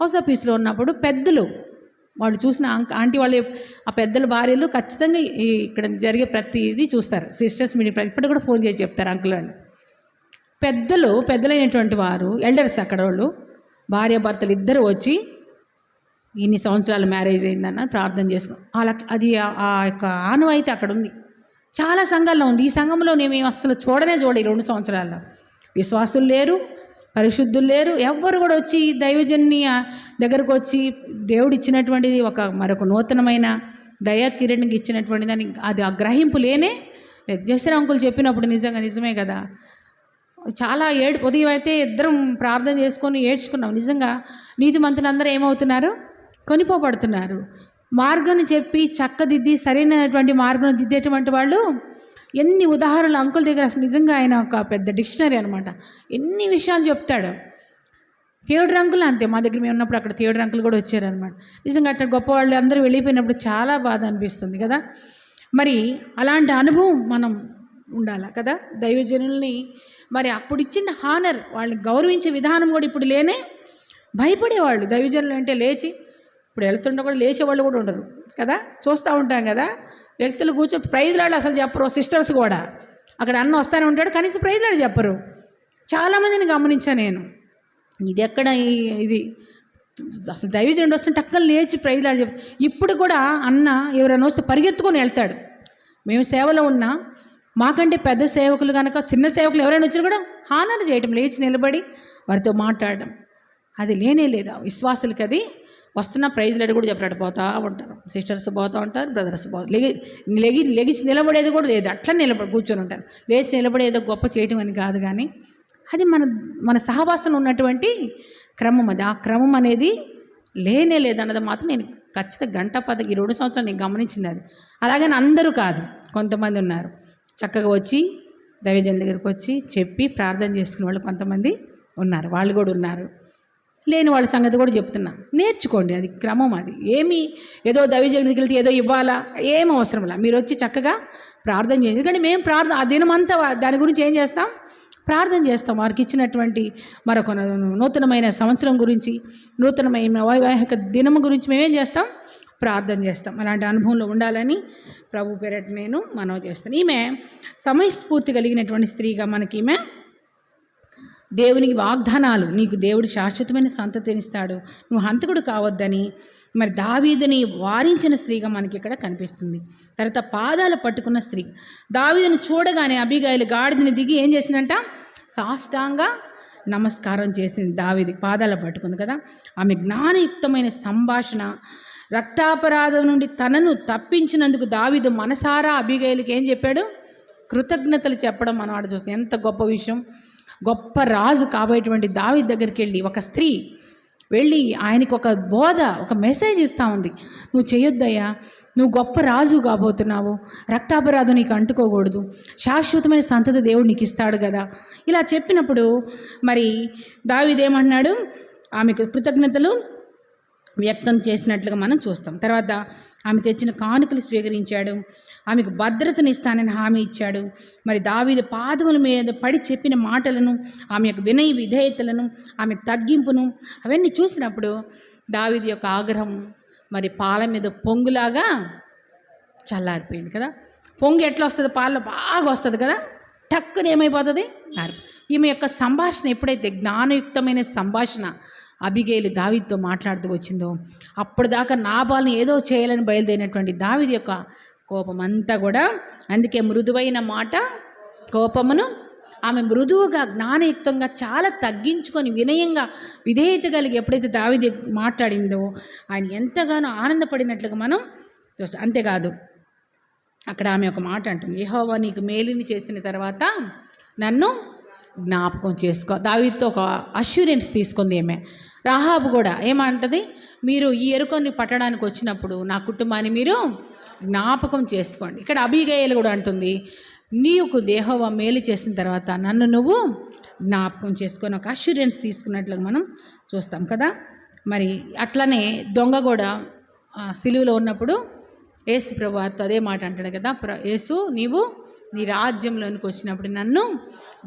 హౌస్ ఆఫీస్లో ఉన్నప్పుడు పెద్దలు వాళ్ళు చూసిన ఆంటీ వాళ్ళు, ఆ పెద్దల భార్యలు ఖచ్చితంగా ఇక్కడ జరిగే ప్రతిదీ చూస్తారు. సిస్టర్స్ మీటింగ్ ఇప్పటికి కూడా ఫోన్ చేసి చెప్తారు అంకుల్ అని. పెద్దలైనటువంటి వారు ఎల్డర్స్ అక్కడ వాళ్ళు భార్యాభర్తలు ఇద్దరు వచ్చి ఇన్ని సంవత్సరాలు మ్యారేజ్ అయిందన్న ప్రార్థన చేసుకో. అది ఆ యొక్క ఆనవాయితీ అక్కడ ఉంది, చాలా సంఘాల్లో ఉంది. ఈ సంఘంలో మేము అసలు చూడలే 2 సంవత్సరాల్లో విశ్వాసులు లేరు, పరిశుద్ధులు లేరు, ఎవ్వరు కూడా వచ్చి దైవజన్ని దగ్గరకు వచ్చి దేవుడు ఇచ్చినటువంటిది మరొక నూతనమైన దయా కిరణ్కి ఇచ్చినటువంటి దాన్ని అది ఆ గ్రహింపు లేనే లేదు. జయశ్రీ అంకుల్ చెప్పినప్పుడు నిజమే కదా. చాలా ఉదయం అయితే ఇద్దరం ప్రార్థన చేసుకొని ఏడ్చుకున్నాం. నిజంగా నీతిమంతులందరూ ఏమవుతున్నారు, కొనిపోబడుతున్నారు. మార్గాన్ని చెప్పి చక్కదిద్ది సరైనటువంటి మార్గం దిద్దేటువంటి వాళ్ళు ఎన్ని ఉదాహరణలు అంకుల్ దగ్గర, అసలు నిజంగా ఆయన ఒక పెద్ద డిక్షనరీ అనమాట. ఎన్ని విషయాలు చెప్తాడు. థియేటర్ అంకుల్ అంతే, మా దగ్గర మేము ఉన్నప్పుడు అక్కడ థియేటర్ అంకుల్ కూడా వచ్చారనమాట. నిజంగా అట్లా గొప్పవాళ్ళు అందరూ వెళ్ళిపోయినప్పుడు చాలా బాధ అనిపిస్తుంది కదా. మరి అలాంటి అనుభవం మనం ఉండాలి కదా. దైవజనుల్ని మరి అప్పుడు ఇచ్చిన హానర్, వాళ్ళని గౌరవించే విధానం కూడా ఇప్పుడు లేనే. భయపడేవాళ్ళు దైవజనులు అంటే, లేచి ఇప్పుడు వెళ్తుండే కూడా లేచేవాళ్ళు కూడా ఉండరు కదా. చూస్తూ ఉంటాం కదా, వ్యక్తులు కూర్చొని ప్రైజ్లాడు అసలు చెప్పరు. సిస్టర్స్ కూడా అక్కడ అన్న వస్తూనే ఉంటాడు, కనీసం ప్రైజ్లాడు చెప్పరు. చాలామందిని గమనించాను నేను. ఇది ఎక్కడ ఇది అసలు దైవజనుడు వస్తుంటే టక్కలు లేచి ప్రైజ్లాడు చెప్పు. ఇప్పుడు కూడా అన్న ఎవరైనా వస్తే పరిగెత్తుకొని వెళ్తాడు. మేము సేవలో ఉన్నా, మాకంటే పెద్ద సేవకులు కనుక చిన్న సేవకులు ఎవరైనా వచ్చినా కూడా హానర్ చేయటం, లేచి నిలబడి వారితో మాట్లాడడం, అది లేనే లేదా విశ్వాసులకి. అది వస్తున్న ప్రైజ్లాడు కూడా చెప్పాడు, పోతూ ఉంటారు. సిస్టర్స్ పోతూ ఉంటారు, బ్రదర్స్ లెగిచి నిలబడేది కూడా లేదు, అట్లా కూర్చొని ఉంటారు. లేచి నిలబడేదో గొప్ప చేయటం అని కాదు, కానీ అది మన సహవాసంలో ఉన్నటువంటి క్రమం. అది ఆ క్రమం అనేది లేనే లేదన్నది మాత్రం నేను ఖచ్చితంగా గంట పదకి 2 సంవత్సరాలు నేను గమనించింది. అది అలాగని అందరూ కాదు, కొంతమంది ఉన్నారు చక్కగా వచ్చి దైవజన్ దగ్గరికి వచ్చి చెప్పి ప్రార్థన చేసుకునే వాళ్ళు కొంతమంది ఉన్నారు, వాళ్ళు కూడా ఉన్నారు. లేని వాళ్ళ సంగతి కూడా చెప్తున్నా, నేర్చుకోండి. అది క్రమం. అది ఏమి ఏదో దైవజన్ దగ్గరికి వెళ్తే ఏదో ఇవ్వాలా, ఏం అవసరం లేదు. మీరు వచ్చి చక్కగా ప్రార్థన చేయండి. ఎందుకంటే మేము ఆ దినమంతా దాని గురించి ఏం చేస్తాం, ప్రార్థన చేస్తాం. వారికి ఇచ్చినటువంటి మరొక నూతనమైన సంవత్సరం గురించి, నూతనమైన వైవాహిక దినము గురించి మేమేం చేస్తాం, ప్రార్థన చేస్తాం. అలాంటి అనుభవంలో ఉండాలని ప్రభు పేరట నేను మనవి చేస్తాను. ఈమె సమయస్ఫూర్తి కలిగినటువంటి స్త్రీగా మనకి ఈమె దేవునికి వాగ్దానాలు, నీకు దేవుడు శాశ్వతమైన సంతతినిస్తాడు, నువ్వు హంతకుడు కావద్దని మరి దావీదుని వారించిన స్త్రీగా మనకి ఇక్కడ కనిపిస్తుంది. తర్వాత పాదాలు పట్టుకున్న స్త్రీ, దావీదుని చూడగానే అబీగయలు గాడిదని దిగి ఏం చేసిందంట, సాష్టాంగ నమస్కారం చేసింది. దావీదు పాదాలు పట్టుకుంది కదా. ఆమె జ్ఞానయుక్తమైన సంభాషణ, రక్తాపరాధం నుండి తనను తప్పించినందుకు దావీదు మనసారా అబీగయలకి ఏం చెప్పాడు, కృతజ్ఞతలు చెప్పడం మనం ఆడ చూస్తాం. ఎంత గొప్ప విషయం. గొప్ప రాజు కాబోయేటువంటి దావీదు దగ్గరికి వెళ్ళి ఒక స్త్రీ వెళ్ళి ఆయనకి ఒక బోధ, ఒక మెసేజ్ ఇస్తూ ఉంది. నువ్వు చేయొద్దయ్యా, నువ్వు గొప్ప రాజు కాబోతున్నావు, రక్తాపరాధం నీకు అంటుకోకూడదు, శాశ్వతమైన సంతతి దేవుడు నీకు ఇస్తాడు కదా. ఇలా చెప్పినప్పుడు మరి దావీదు ఏమంటున్నాడు, ఆమెకు కృతజ్ఞతలు వ్యక్తం చేసినట్లుగా మనం చూస్తాం. తర్వాత ఆమె తెచ్చిన కానుకలు స్వీకరించాడు, ఆమెకు భద్రతనిస్తానని హామీ ఇచ్చాడు. మరి దావీదు పాదముల మీద పడి చెప్పిన మాటలను, ఆమె యొక్క వినయ విధేయతలను, ఆమె తగ్గింపును అవన్నీ చూసినప్పుడు దావీదు యొక్క ఆగ్రహం మరి పాల మీద పొంగులాగా చల్లారిపోయింది కదా. పొంగు ఎట్లా వస్తుంది, పాలలో బాగా వస్తుంది కదా, టక్కున ఏమైపోతుంది. ఈమె యొక్క సంభాషణ ఎప్పుడైతే జ్ఞానయుక్తమైన సంభాషణ అబిగేలు దావీదుతో మాట్లాడుతూ వచ్చిందో, అప్పటిదాకా నాబాల్ని ఏదో చేయాలని బయలుదేరినటువంటి దావీదు యొక్క కోపం అంతా కూడా, అందుకే మృదువైన మాట కోపమును, ఆమె మృదువుగా జ్ఞానయుక్తంగా చాలా తగ్గించుకొని వినయంగా విధేయత కలిగి ఎప్పుడైతే దావీదు మాట్లాడిందో ఆయన ఎంతగానో ఆనందపడినట్లుగా మనం చూస్తాం. అంతేకాదు అక్కడ ఆమె ఒక మాట అంటుంది, యెహోవా నీకు మేలుని చేసిన తర్వాత నన్ను జ్ఞాపకం చేసుకో. దావీదుతో ఒక అష్యూరెన్స్ తీసుకుంది ఆమె. రాహాబు కూడా ఏమంటది, మీరు ఈ ఎరుకని పట్టడానికి వచ్చినప్పుడు నా కుటుంబాన్ని మీరు జ్ఞాపకం చేసుకోండి. ఇక్కడ అబీగయలు కూడా అంటుంది, నీకు యెహోవా మేలు చేసిన తర్వాత నన్ను నువ్వు జ్ఞాపకం చేసుకొని ఒక అష్యూరెన్స్ తీసుకున్నట్లుగా మనం చూస్తాం కదా. మరి అట్లనే దొంగ కూడా సిలువలో ఉన్నప్పుడు యేసు ప్రభువుతో అదే మాట అంటాడు కదా, యేసు నీవు నీ రాజ్యంలోనికి వచ్చినప్పుడు నన్ను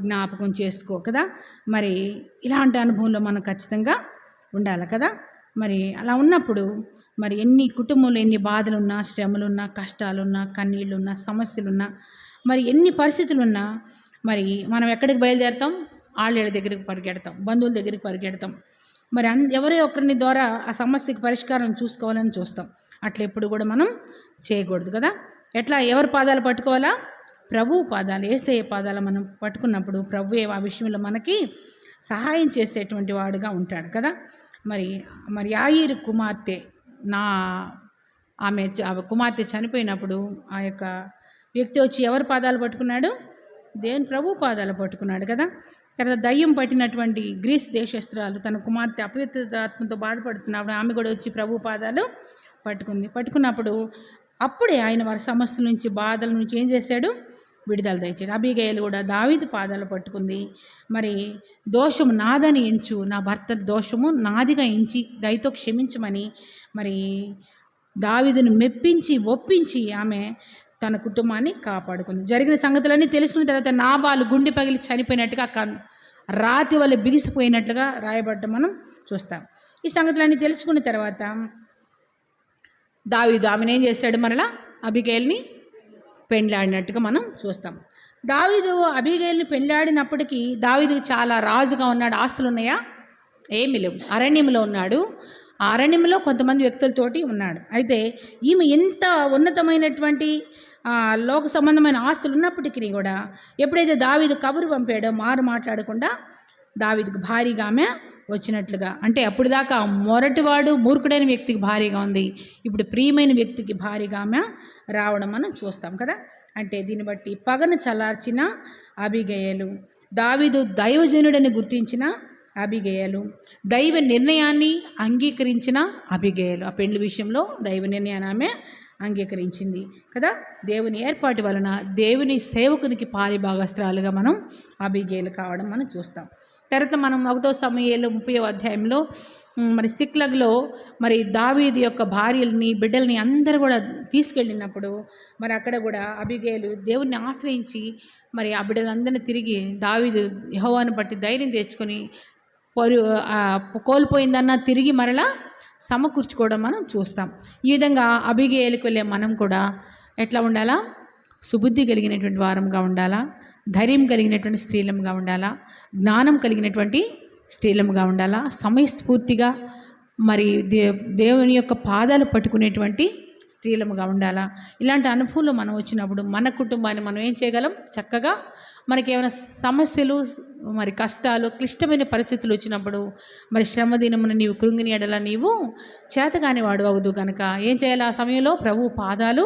జ్ఞాపకం చేసుకో కదా. మరి ఇలాంటి అనుభవంలో మనం ఖచ్చితంగా ఉండాలి కదా. మరి అలా ఉన్నప్పుడు మరి ఎన్ని కుటుంబంలో ఎన్ని బాధలున్నా, శ్రమలున్నా, కష్టాలున్నా, కన్నీళ్ళున్నా, సమస్యలున్నా, మరి ఎన్ని పరిస్థితులున్నా మరి మనం ఎక్కడికి బయలుదేరుతాం, ఆళ్ళ దగ్గరికి పరిగెడతాం, బంధువుల దగ్గరికి పరిగెడతాం. మరి ఎవరో ఒకరిని ద్వారా ఆ సమస్యకి పరిష్కారం చూసుకోవాలని చూస్తాం. అట్లా ఎప్పుడు కూడా మనం చేయకూడదు కదా. ఎట్లా ఎవరి పాదాలు పట్టుకోవాలా, ప్రభువు పాదాలు, యేసయ్య పాదాలు మనం పట్టుకున్నప్పుడు ప్రభువే ఆ విషయంలో మనకి సహాయం చేసేటువంటి వాడుగా ఉంటాడు కదా. మరి యాయీరు కుమార్తె ఆమె కుమార్తె చనిపోయినప్పుడు ఆ యొక్క వ్యక్తి వచ్చి ఎవరి పాదాలు పట్టుకున్నాడు, దేవుని ప్రభు పాదాలు పట్టుకున్నాడు కదా. తర్వాత దయ్యం పట్టినటువంటి గ్రీస్ దేశస్త్రాలు తన కుమార్తె అపవిత్రాత్మతో బాధపడుతున్నప్పుడు ఆమె కూడా వచ్చి ప్రభు పాదాలు పట్టుకున్నప్పుడు అప్పుడే ఆయన వారి సమస్యల నుంచి, బాధల నుంచి ఏం చేశాడు, విడుదల దయచేయండి. అబీగయలు కూడా దావీదు పాదాలు పట్టుకుంది. మరి దోషము నాదని ఎంచు, నా భర్త దోషము నాదిగా ఎంచి దయతో క్షమించమని మరి దావీదును మెప్పించి ఒప్పించి ఆమె తన కుటుంబాన్ని కాపాడుకుంది. జరిగిన సంగతులన్నీ తెలుసుకున్న తర్వాత నాబాలు గుండె పగిలి చనిపోయినట్టుగా రాతి వల్ల బిగిసిపోయినట్లుగా రాయబడ్డం మనం చూస్తాం. ఈ సంగతులన్నీ తెలుసుకున్న తర్వాత దావీదు ఆమెను ఏం చేశాడు, మరలా అబీగయల్ని పెండ్లాడినట్టుగా మనం చూస్తాం. దావీదు అబీగయల్ని పెండ్లాడినప్పటికీ దావీదు చాలా రాజుగా ఉన్నాడు. ఆస్తులు ఉన్నాయా? ఏమీ లేవు. అరణ్యంలో ఉన్నాడు. ఆ అరణ్యంలో కొంతమంది వ్యక్తులతోటి ఉన్నాడు. అయితే ఈమె ఎంత ఉన్నతమైనటువంటి లోక సంబంధమైన ఆస్తులు ఉన్నప్పటికీ కూడా ఎప్పుడైతే దావీదు కబురు పంపాడో మారు మాట్లాడకుండా దావీదుకు భారీగా ఆమె వచ్చినట్లుగా, అంటే అప్పుడు దాకా మొరటివాడు మూర్ఖుడైన వ్యక్తికి భారీగా ఉంది, ఇప్పుడు ప్రియమైన వ్యక్తికి భారీగా ఆమె రావడం మనం చూస్తాం కదా. అంటే దీన్ని బట్టి పగను చల్లార్చిన అబీగయలు, దావీదు దైవజనుడని గుర్తించిన అబీగయలు, దైవ నిర్ణయాన్ని అంగీకరించిన అబీగయలు. ఆ పెండ్లి విషయంలో దైవ నిర్ణయాన్ని ఆమె అంగీకరించింది కదా. దేవుని ఏర్పాటు వలన దేవుని సేవకునికి పాలిభాగస్త్రాలుగా మనం అబీగయలు కావడం మనం చూస్తాం. తర్వాత మనం 1 సమూయేలు 30వ అధ్యాయంలో మరి సిక్లగ్లో మరి దావీదు యొక్క భార్యల్ని బిడ్డల్ని అందరూ కూడా తీసుకెళ్ళినప్పుడు మరి అక్కడ కూడా అబీగయలు దేవుణ్ణి ఆశ్రయించి మరి ఆ బిడ్డలందరినీ తిరిగి దావీదు యెహోవాను బట్టి ధైర్యం తెచ్చుకొని కోల్పోయిందన్న తిరిగి మరలా సమకూర్చుకోవడం మనం చూస్తాం. ఈ విధంగా అబీగయలకు వెళ్ళే మనం కూడా ఎట్లా ఉండాలా? సుబుద్ధి కలిగినటువంటి వారంగా ఉండాలా, ధైర్యం కలిగినటువంటి స్త్రీలంగా ఉండాలా, జ్ఞానం కలిగినటువంటి స్త్రీలంగా ఉండాలా, సమయస్ఫూర్తిగా మరి దేవుని యొక్క పాదాలు పట్టుకునేటువంటి స్త్రీలముగా ఉండాలా. ఇలాంటి అనుభవంలో మనం వచ్చినప్పుడు మన కుటుంబాన్ని మనం ఏం చేయగలం? చక్కగా మనకి ఏమైనా సమస్యలు మరి కష్టాలు క్లిష్టమైన పరిస్థితులు వచ్చినప్పుడు మరి శ్రమ దినమున నీవు కృంగిని ఎడల నీవు చేతగాని వాడు అవదు కనుక ఏం చేయాలి? ఆ సమయంలో ప్రభు పాదాలు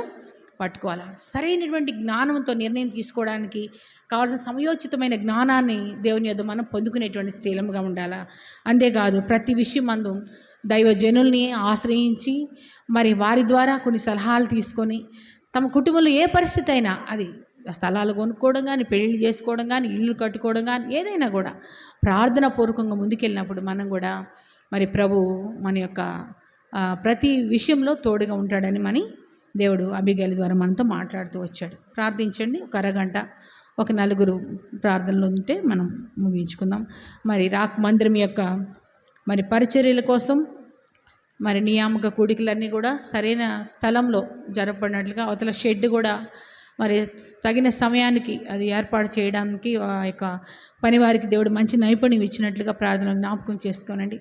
పట్టుకోవాలి. సరైనటువంటి జ్ఞానంతో నిర్ణయం తీసుకోవడానికి కావాల్సిన సమయోచితమైన జ్ఞానాన్ని దేవుని యొద్ద మనం పొందుకునేటువంటి స్త్రీలముగా ఉండాలా. అంతేకాదు ప్రతి విషయం మందు దైవజనుల్ని ఆశ్రయించి మరి వారి ద్వారా కొన్ని సలహాలు తీసుకొని తమ కుటుంబంలో ఏ పరిస్థితి అయినా, అది స్థలాలు కొనుక్కోవడం కానీ, పెళ్ళిళ్ళు చేసుకోవడం కానీ, ఇల్లు కట్టుకోవడం కానీ, ఏదైనా కూడా ప్రార్థన పూర్వకంగా ముందుకెళ్ళినప్పుడు మనం కూడా మరి ప్రభు మన యొక్క ప్రతి విషయంలో తోడుగా ఉంటాడని మన దేవుడు అబీగయలు ద్వారా మనతో మాట్లాడుతూ వచ్చాడు. ప్రార్థించండి. ఒక అరగంట, ఒక 4 ప్రార్థనలు ఉంటే మనం ముగించుకుందాం. మరి మందిరం యొక్క మరి పరిచర్యల కోసం మరి నియామక కూడికలన్నీ కూడా సరైన స్థలంలో జరపడినట్లుగా అవతల షెడ్ కూడా మరి తగిన సమయానికి అది ఏర్పాటు చేయడానికి ఆ యొక్క పనివారికి దేవుడు మంచి నైపుణ్యం ఇచ్చినట్లుగా ప్రార్థన జ్ఞాపకం చేసుకోనండి.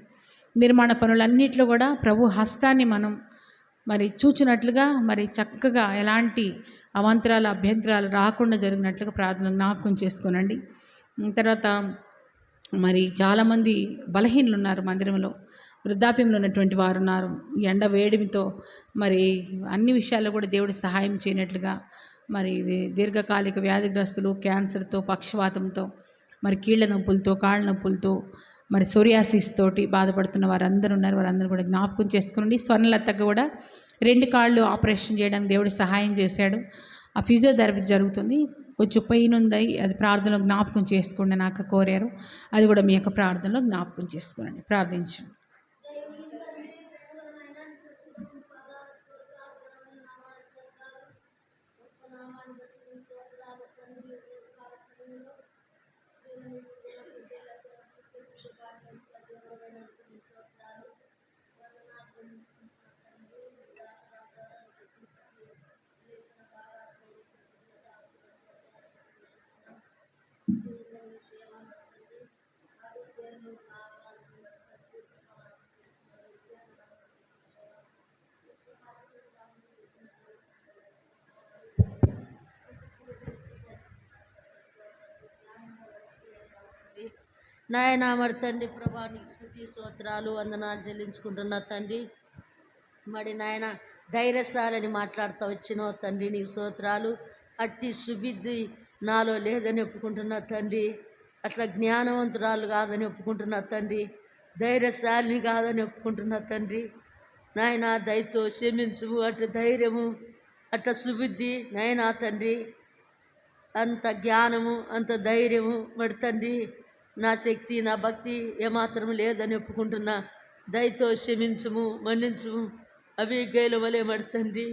నిర్మాణ పనులన్నింటిలో కూడా ప్రభు హస్తాన్ని మనం మరి చూచినట్లుగా మరి చక్కగా ఎలాంటి అవాంతరాలు అభ్యంతరాలు రాకుండా జరిగినట్లుగా ప్రార్థన జ్ఞాపకం చేసుకోనండి. తర్వాత మరి చాలామంది బలహీనులు ఉన్నారు, మందిరంలో వృద్ధాప్యంలో ఉన్నటువంటి వారు ఉన్నారు. ఎండ వేడిమితో మరి అన్ని విషయాల్లో కూడా దేవుడు సహాయం చేయనట్లుగా మరి దీర్ఘకాలిక వ్యాధిగ్రస్తులు, క్యాన్సర్తో, పక్షవాతంతో, మరి కీళ్ళ నొప్పులతో, కాళ్ళ నొప్పులతో, మరి సోరియాసిస్ తోటి బాధపడుతున్న వారందరూ ఉన్నారు. వారందరూ కూడా జ్ఞాపకం చేసుకోండి. స్వర్ణలతకు కూడా 2 కాళ్ళు ఆపరేషన్ చేయడానికి దేవుడు సహాయం చేశాడు. ఆ ఫిజియోథెరపీ జరుగుతుంది. కొంచెం పెయిన్ ఉంది, అది ప్రార్థనలో జ్ఞాపకం చేసుకోండి. నాకు కోరారు, అది కూడా మీ యొక్క ప్రార్థనలో జ్ఞాపకం చేసుకోండి. ప్రార్థించండి. నాయన మరి తండ్రి ప్రభా నీకు స్తుతి స్తోత్రాలు వందనాలు చెల్లించుకుంటున్నా తండ్రి. మరి నాయన ధైర్యశాలని మాట్లాడుతూ వచ్చినావు తండ్రి, నీకు స్తోత్రాలు. అట్టి సుబుద్ధి నాలో లేదని ఒప్పుకుంటున్నా తండ్రి, అట్లా జ్ఞానవంతురాలు కాదని ఒప్పుకుంటున్నా తండ్రి, ధైర్యశాలిని కాదని ఒప్పుకుంటున్నా తండ్రి. నాయన దయతో క్షమించు, అట్లా ధైర్యము అట్లా సుబుద్ధి నాయనా తండ్రి అంత జ్ఞానము, అంత ధైర్యము మరి తండ్రి, నా శక్తి నా భక్తి ఏమాత్రం లేదని ఒప్పుకుంటున్నా. దయతో క్షమించుము, మన్నించుము. అబీగైలు వలె మరి తండ్రి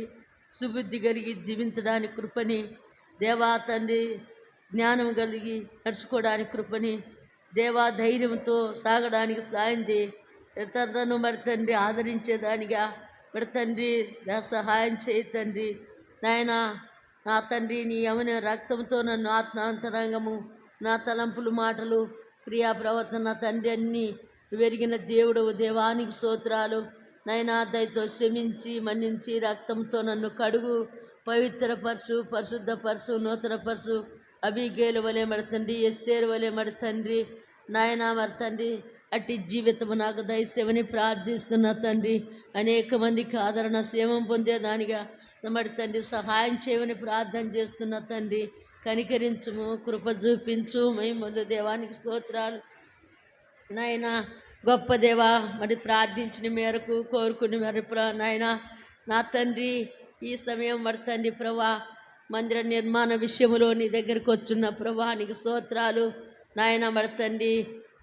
సుబుద్ధి కలిగి జీవించడానికి కృపని, దేవా తండ్రి జ్ఞానం కలిగి నడుచుకోవడానికి కృపని, దేవా ధైర్యంతో సాగడానికి సాయం చేయి. ఇతరులను మరి తండ్రి ఆదరించేదానిగా మరి తండ్రి సహాయం చేయి తండ్రి. నాయన నా తండ్రి, నీ యవన రక్తంతో నన్ను ఆత్మాంతరంగము, నా తలంపులు, మాటలు, క్రియా ప్రవర్తన తండ్రి అన్నీ వెరిగిన దేవుడవు, దేవానికి స్తోత్రాలు. నైనా దయతో క్షమించి మన్నించి రక్తంతో నన్ను కడుగు, పవిత్రపరచు, పరిశుద్ధపరచు, నూతనపరచు. అబీగైలు వలె మరి తండ్రి, ఎస్తేరు వలె మరి తండ్రి, నాయన మరి తండ్రి అట్టి జీవితము నాకు దయచేయమని ప్రార్థిస్తున్నా తండ్రి. అనేక మందికి ఆదరణ సేవం పొందేదానిగా మరి తండ్రి సహాయం చేయమని ప్రార్థన చేస్తున్నా తండ్రి. కనికరించుము, కృప చూపించు. మహిమలు దేవానికి స్తోత్రాలు. నాయన గొప్ప దేవా, మరి ప్రార్థించిన మేరకు కోరుకుని మరి నాయన నా తండ్రి ఈ సమయం మరి తండ్రి ప్రభా మందిర నిర్మాణ విషయంలో నీ దగ్గరికి వచ్చున్న ప్రభానికి స్తోత్రాలు. నాయన మరి తండ్రి,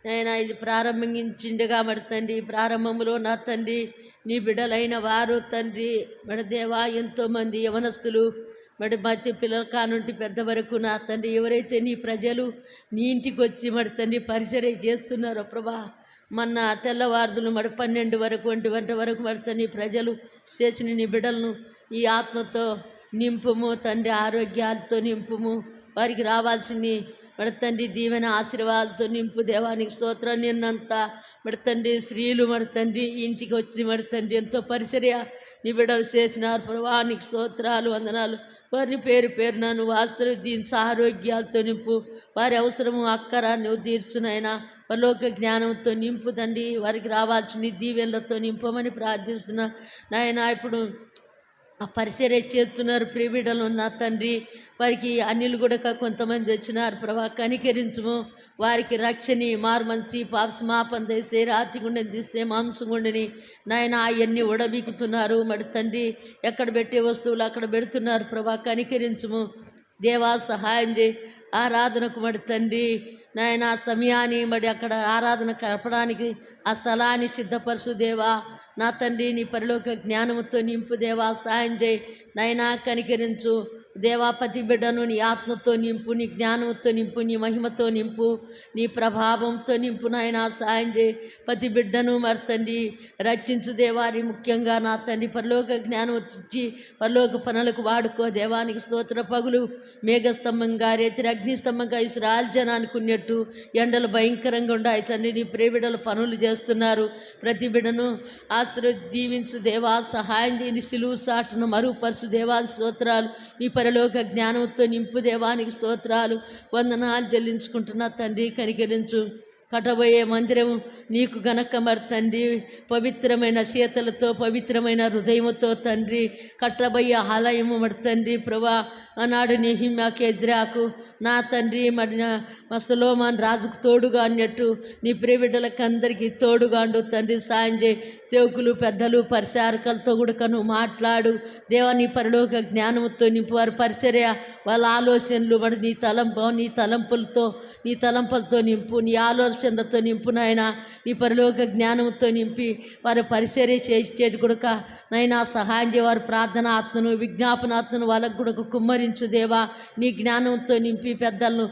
నాయన ఇది ప్రారంభించిండగా మరి తండ్రి ప్రారంభంలో నా తండ్రి నీ బిడ్డలైన వారు తండ్రి మరి దేవా ఎంతోమంది యవనస్తులు మరి మధ్య పిల్లల కానుంటి పెద్ద వరకు నా తండ్రి ఎవరైతే నీ ప్రజలు నీ ఇంటికి వచ్చి మరి తండ్రి పరిచర్య చేస్తున్నారో ప్రభా, మొన్న తెల్లవారుదులు మరి 12 వరకు 1 గంట వరకు మరి తండ్రి ప్రజలు చేసిన నీ బిడ్డలను ఈ ఆత్మతో నింపుము తండ్రి, ఆరోగ్యాలతో నింపుము. వారికి రావాల్సిన మరి తండ్రి దీవెన ఆశీర్వాదాలతో నింపు. దేవానికి స్తోత్రం. నిన్నంతా మరి తండ్రి స్త్రీలు మరి తండ్రి ఇంటికి వచ్చి మరి తండ్రి ఎంతో పరిచర్య నీ బిడ్డలు చేసినారు ప్రభానికి స్తోత్రాలు, వందనాలు. వారిని పేరు పేరున నువ్వు ఆశీర్వదించి ఆరోగ్యాలతో నింపు. వారి అవసరము అక్కర నువ్వు తీర్చునైనా పరలోక జ్ఞానంతో నింపు తండ్రి. వారికి రావాల్సిన దీవెనలతో నింపమని ప్రార్థిస్తున్నా నాయన. ఇప్పుడు ఆ పరిచర్య చేస్తున్నారు ప్రియబిడ్డలు నా తండ్రి, వారికి అన్యులు కూడా కొంతమంది వచ్చినారు ప్రభా, కనికరించుము. వారికి రక్షని మార్మంచి పాపస్మాపం చేస్తే రాతి గుండెని తీస్తే మాంసగుండెని నాయన అవన్నీ ఉడబీకుతున్నారు మరి తండ్రి. ఎక్కడ పెట్టే వస్తువులు అక్కడ పెడుతున్నారు ప్రభా, కనికరించుము. దేవా సహాయం చేయి. ఆరాధనకు మరి తండ్రి నాయన సమయాన్ని మరి అక్కడ ఆరాధన కలపడానికి ఆ స్థలాన్ని సిద్ధపరచు దేవా. నా తండ్రి నీ పరలోక జ్ఞానముతో నింపు దేవా, సాయం చేయి నాయనా. కనికరించు దేవా. ప్రతి బిడ్డను నీ ఆత్మతో నింపు, నీ జ్ఞానంతో నింపు, నీ మహిమతో నింపు, నీ ప్రభావంతో నింపు నాయనా. సాయం చేయి. ప్రతి బిడ్డను మరి తండ్రి రక్షించు దేవారి. ముఖ్యంగా నా తండ్రి పరలోక జ్ఞానం ఇచ్చి పరలోక పనులకు వాడుకో దేవానికి స్తోత్ర. పగులు మేఘస్తంభంగా రేతిరి అగ్నిస్తంభంగా ఇస్రాయల్ జనానికి ఉన్నట్టు ఎండలు భయంకరంగా ఉన్నాయి తండ్రి. నీ ప్రియబిడ్డలు పనులు చేస్తున్నారు. ప్రతి బిడ్డను దీవించు దేవా, సహాయం చేయని సిలువు సాటును మరుగుపరుచు దేవా. స్తోత్రాలు. నీ పరలోక జ్ఞానంతో నింపు దేవానికి స్తోత్రాలు, వందనాలు చెల్లించుకుంటున్నా తండ్రి. కనికరించు. కట్టబోయే మందిరము నీకు గనక మరి తండ్రి పవిత్రమైన చేతులతో పవిత్రమైన హృదయముతో తండ్రి కట్టబోయే ఆలయము మరి తండ్రి ప్రభా. ఆనాడు నెహెమ్యాకు ఎజ్రాకు నా తండ్రి మరి సొలొమోను రాజుకు తోడుగా అన్నట్టు నీ ప్రియబిడ్డలకు అందరికీ తోడుగాండు తండ్రి. సాయం చేయి. సేవకులు పెద్దలు పరిచారకులతో కూడా నువ్వు మాట్లాడు దేవా. నీ పరలోక జ్ఞానంతో నింపు. వారి పరిచర్య వాళ్ళ ఆలోచనలు మరి నీ తలంపులతో నింపు. నీ ఆలోచనలతో నింపు నాయన. నీ పరలోక జ్ఞానంతో నింపి వారి పరిచర్య చేసేటి కూడా నైనా సహాయం చేయ. వారి ప్రార్థన ఆత్మను విజ్ఞాపనాత్మను వాళ్ళకు కూడా కుమ్మరించు దేవా. నీ జ్ఞానంతో నింపి పెద్దలను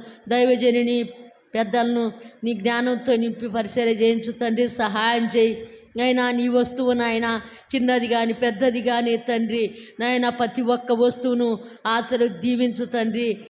నీ జ్ఞానంతో నింపి పరిచర్య చేయించు తండ్రి. సహాయం చేయి నైనా. నీ వస్తువు నాయన చిన్నది కానీ పెద్దది కానీ తండ్రి నాయన ప్రతి ఒక్క వస్తువును దీవించు తండ్రి.